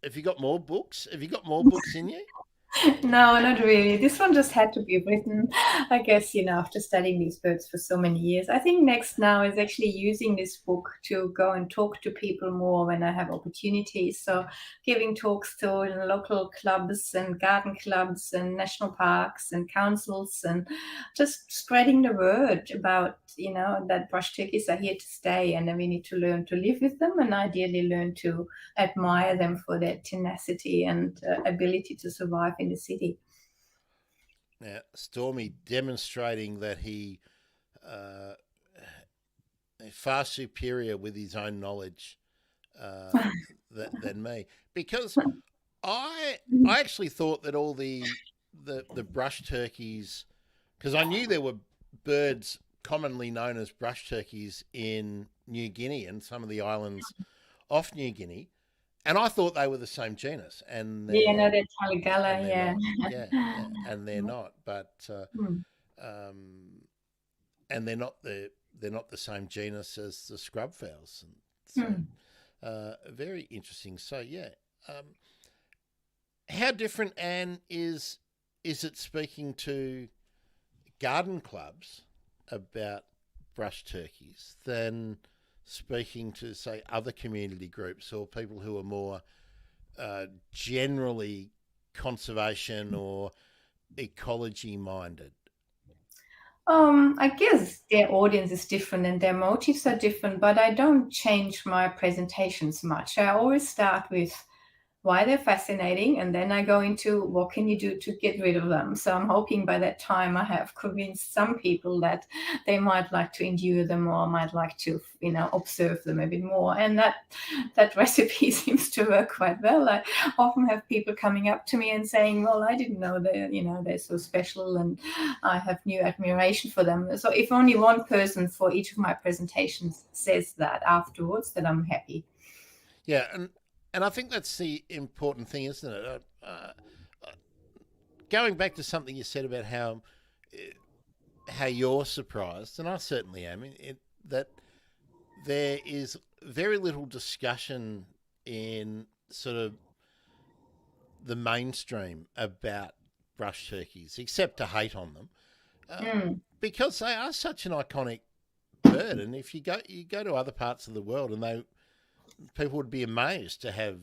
Have you got more books? Have you got more books in you? No, not really. This one just had to be written, I guess, after studying these birds for so many years. I think next now is actually using this book to go and talk to people more when I have opportunities. So giving talks to local clubs and garden clubs and national parks and councils and just spreading the word about, that brush turkeys are here to stay and then we need to learn to live with them and ideally learn to admire them for their tenacity and ability to survive in the city. Now, Stormy demonstrating that he uh, far superior with his own knowledge than me, because I actually thought that all the brush turkeys, because I knew there were birds commonly known as brush turkeys in New Guinea and some of the islands off New Guinea. And I thought they were the same genus, and Yeah, no, they're they're Taligala, yeah. not. And they're not. But and they're not the same genus as the scrub fowls. And so very interesting. So yeah, how different, Anne, is it speaking to garden clubs about brush turkeys than speaking to, say, other community groups or people who are more generally conservation or ecology minded? I guess their audience is different and their motives are different, but I don't change my presentations much. I always start with why they're fascinating, and then I go into what can you do to get rid of them. So I'm hoping by that time I have convinced some people that they might like to endure them or might like to, observe them a bit more. And that recipe seems to work quite well. I often have people coming up to me and saying, "Well, I didn't know they're so special, and I have new admiration for them." So if only one person for each of my presentations says that afterwards, then I'm happy. Yeah, and I think that's the important thing, isn't it? Going back to something you said about how you're surprised, and I certainly am, that there is very little discussion in sort of the mainstream about brush turkeys, except to hate on them, because they are such an iconic bird. And if you go to other parts of the world, and people would be amazed to have.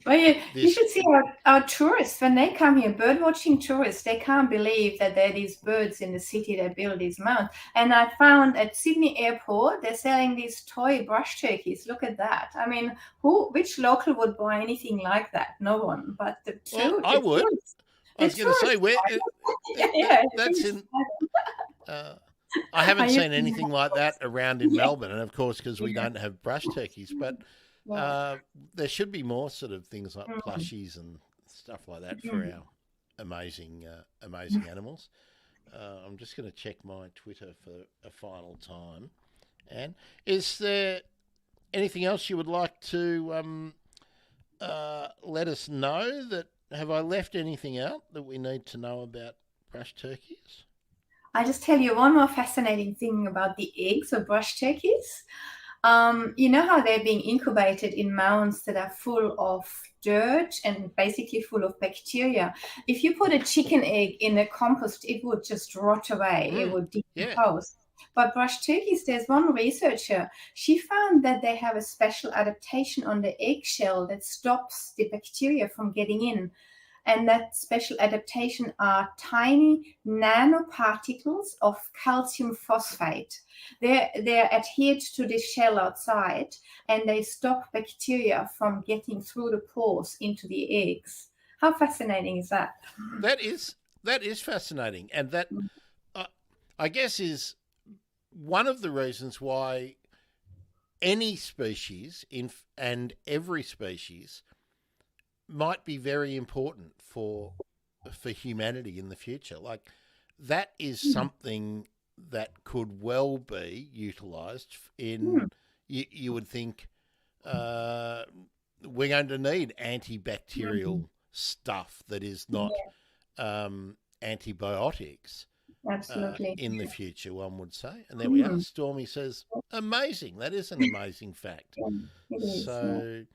Well, you should see our tourists, when they come here, bird watching tourists, they can't believe that there are these birds in the city that build these mounds. And I found at Sydney Airport, they're selling these toy brush turkeys. Look at that. I mean, which local would buy anything like that? No one. But Well, I would. I was going to say, where that's in. I haven't seen anything like that around in Melbourne, and of course, because we don't have brush turkeys, but there should be more sort of things like plushies and stuff like that for our amazing animals. I'm just going to check my Twitter for a final time. And is there anything else you would like to let us know? Have I left anything out that we need to know about brush turkeys? I just tell you one more fascinating thing about the eggs of brush turkeys. You know how they're being incubated in mounds that are full of dirt and basically full of bacteria. If you put a chicken egg in a compost, it would just rot away. It would decompose. But brush turkeys, there's one researcher, she found that they have a special adaptation on the eggshell that stops the bacteria from getting in. And that special adaptation are tiny nanoparticles of calcium phosphate. They're adhered to the shell outside, and they stop bacteria from getting through the pores into the eggs. How fascinating is that? That is fascinating, and that uh, I guess is one of the reasons why any species and every species might be very important for humanity in the future. Like that is something that could well be utilised in. Hmm. You would think uh, we're going to need Mhm. antibacterial stuff that is not antibiotics Absolutely. in the future, one would say. And there we are. Hmm. Stormy says, amazing. That is an amazing fact. Yeah, it is. Yeah. So,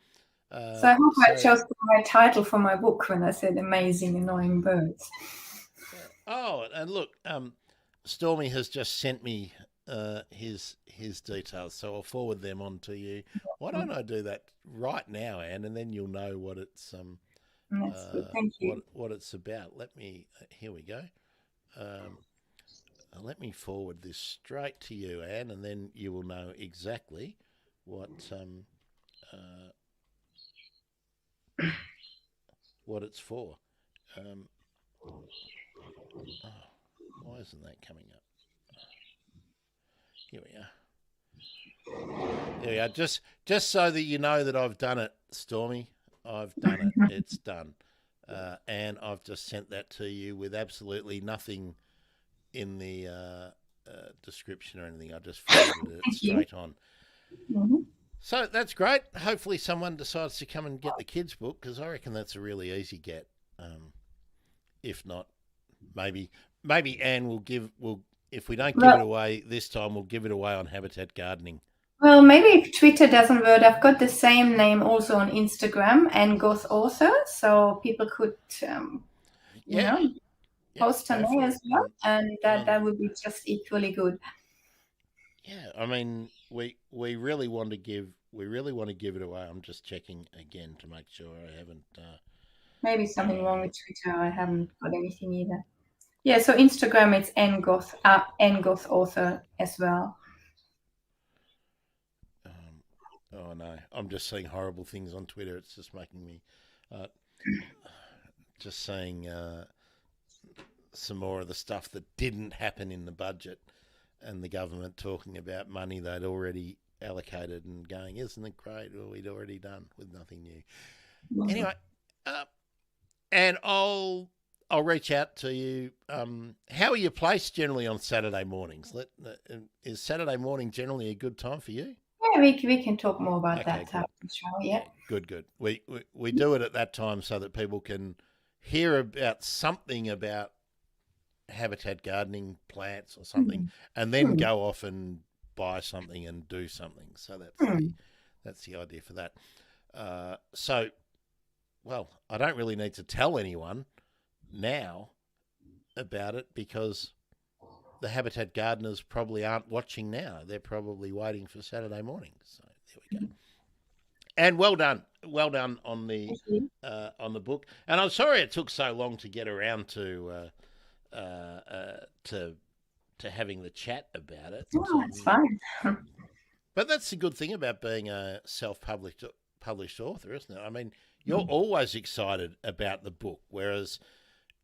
So I hope I so chose the right title for my book when I said "Amazing Annoying Birds." oh, and look, Stormy has just sent me his details, so I'll forward them on to you. Why don't I do that right now, Anne, and then you'll know what it's That's good. Thank you. what it's about. Let me here we go. Um, Let me forward this straight to you, Anne, and then you will know exactly what uh, what it's for. Um, oh, why isn't that coming up? Here we are. There we are. Just so that you know that I've done it, Stormy. I've done it. It's done. And I've just sent that to you with absolutely nothing in the description or anything. I just forwarded it Thank you. straight on. Mhm. So that's great. Hopefully, someone decides to come and get the kids' book because I reckon that's a really easy get. If not, maybe Anne will if we don't give it Well, away this time, we'll give it away on habitat gardening. well, maybe if Twitter doesn't work, I've got the same name also on Instagram, Ann Goth author, so people could, you Yeah, know, yeah, post on go there for as it. well, and that And would be just equally good. yeah, I mean, we really want to give it away. I'm just checking again to make sure I haven't. Maybe something wrong Uh, with Twitter. I haven't got anything either. Yeah, so Instagram it's Ann Goth author as well. oh no, I'm just seeing horrible things on Twitter. It's just making me, uh, just seeing some more of the stuff that didn't happen in the budget, and the government talking about money they'd already allocated and going, isn't it great? Well, we'd already done with nothing new. Mhm. Anyway, uh, and I'll reach out to you. How are you placed generally on Saturday mornings? Is Saturday morning generally a good time for you? Yeah, we can talk more about Okay, that good. after the show. Yeah. Yeah, good. We do it at that time so that people can hear about something about habitat gardening, plants or something, Mm. and then Mm. go off and buy something and do something. So Mm. that's the idea for that. So, well, I don't really need to tell anyone now about it because the habitat gardeners probably aren't watching now. They're probably waiting for Saturday morning. So there we go. And well done Thank you. on the book. And I'm sorry it took so long to get around uh, uh, to to having the chat about it. Oh, it's fine. But that's the good thing about being a published author, isn't it? I mean, you're Mm. always excited about the book, whereas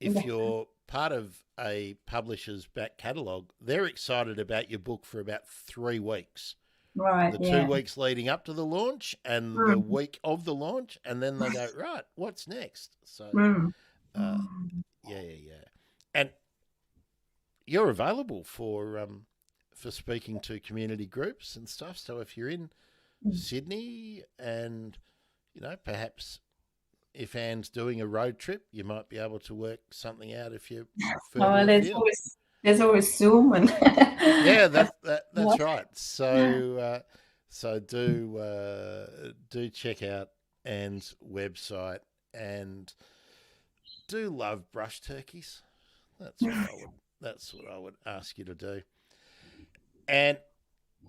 if Yeah. you're part of a publisher's back catalogue, they're excited about your book for about 3 weeks. Right. The two Yeah. weeks leading up to the launch and the Mm. week of the launch, and then they go, right, what's next? So, Mm. uh, yeah. And you're available for speaking to community groups and stuff. So if you're in Mm. Sydney and perhaps if Anne's doing a road trip, you might be able to work something out if you're Oh, well, further afield. there's always Zoom and Yeah, yeah. that's right. So do check out Anne's website and do love brush turkeys. That's what I would ask you to do. And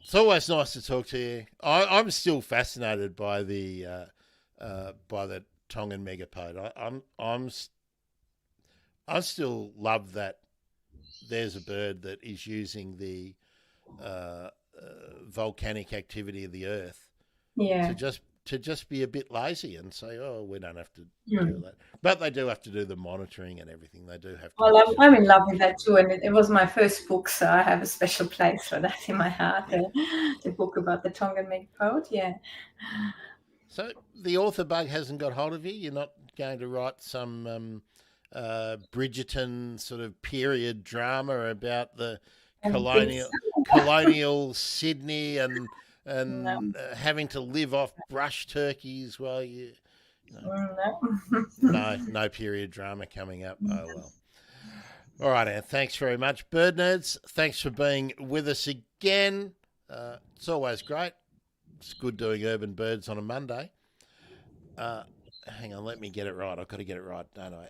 it's always nice to talk to you. I'm still fascinated by the Tongan megapode. I still love that there's a bird that is using the uh, volcanic activity of the Earth Yeah. to just be a bit lazy and say, oh, we don't have to do Mm. that. But they do have to do the monitoring and everything. They do have to Well, make I'm sure. in love with that too, and it was my first book, so I have a special place for that in my heart. Yeah. The book about the Tongan megapode, yeah. So the author bug hasn't got hold of you. You're not going to write some Bridgerton sort of period drama about the I don't think colonial so. colonial Sydney No, and having to live off brush turkeys while you know no. no period drama coming up. Oh well. All right, Anne. Thanks very much, bird nerds. Thanks for being with us again. It's always great. It's good doing urban birds on a Monday. Uh, Hang on, let me get it right. I've got to get it right, don't I?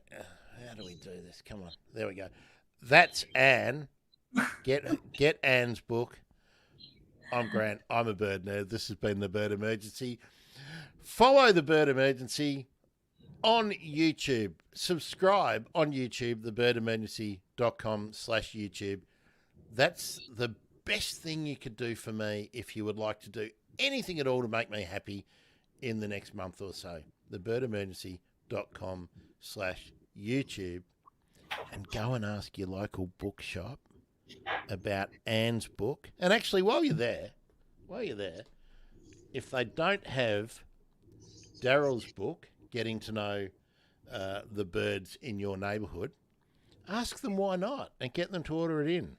How do we do this? Come on, there we go. That's Anne. Get Anne's book. I'm Grant. I'm a bird nerd. This has been the Bird Emergency. Follow the Bird Emergency on YouTube. Subscribe on YouTube, thebirdemergency.com/YouTube. That's the best thing you could do for me if you would like to do anything at all to make me happy in the next month or so. Thebirdemergency.com/YouTube, and go and ask your local bookshop about Anne's book. And actually, while you're there, if they don't have Daryl's book, Getting to Know the Birds in Your Neighbourhood, ask them why not and get them to order it in.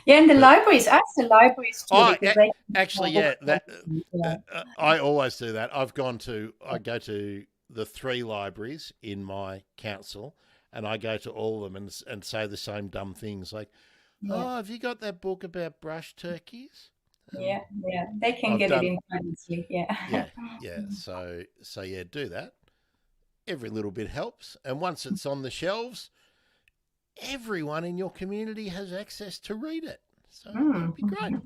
Yeah, and the But libraries, ask the libraries too, because they actually, have yeah, books. Yeah, I always do that. I go to the 3 libraries in my council, and I go to all of them and say the same dumb things like, yeah, "Oh, have you got that book about brush turkeys?" And yeah, yeah. They can I've get it done, in privately. Yeah. yeah. So yeah, do that. Every little bit helps, and once it's on the shelves, everyone in your community has access to read it. So that'd be great. Mm.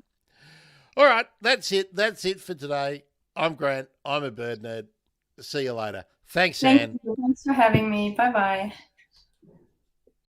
All right, that's it. That's it for today. I'm Grant. I'm a bird nerd. See you later. Thanks, Thank Anne. you. Thanks for having me. Bye bye.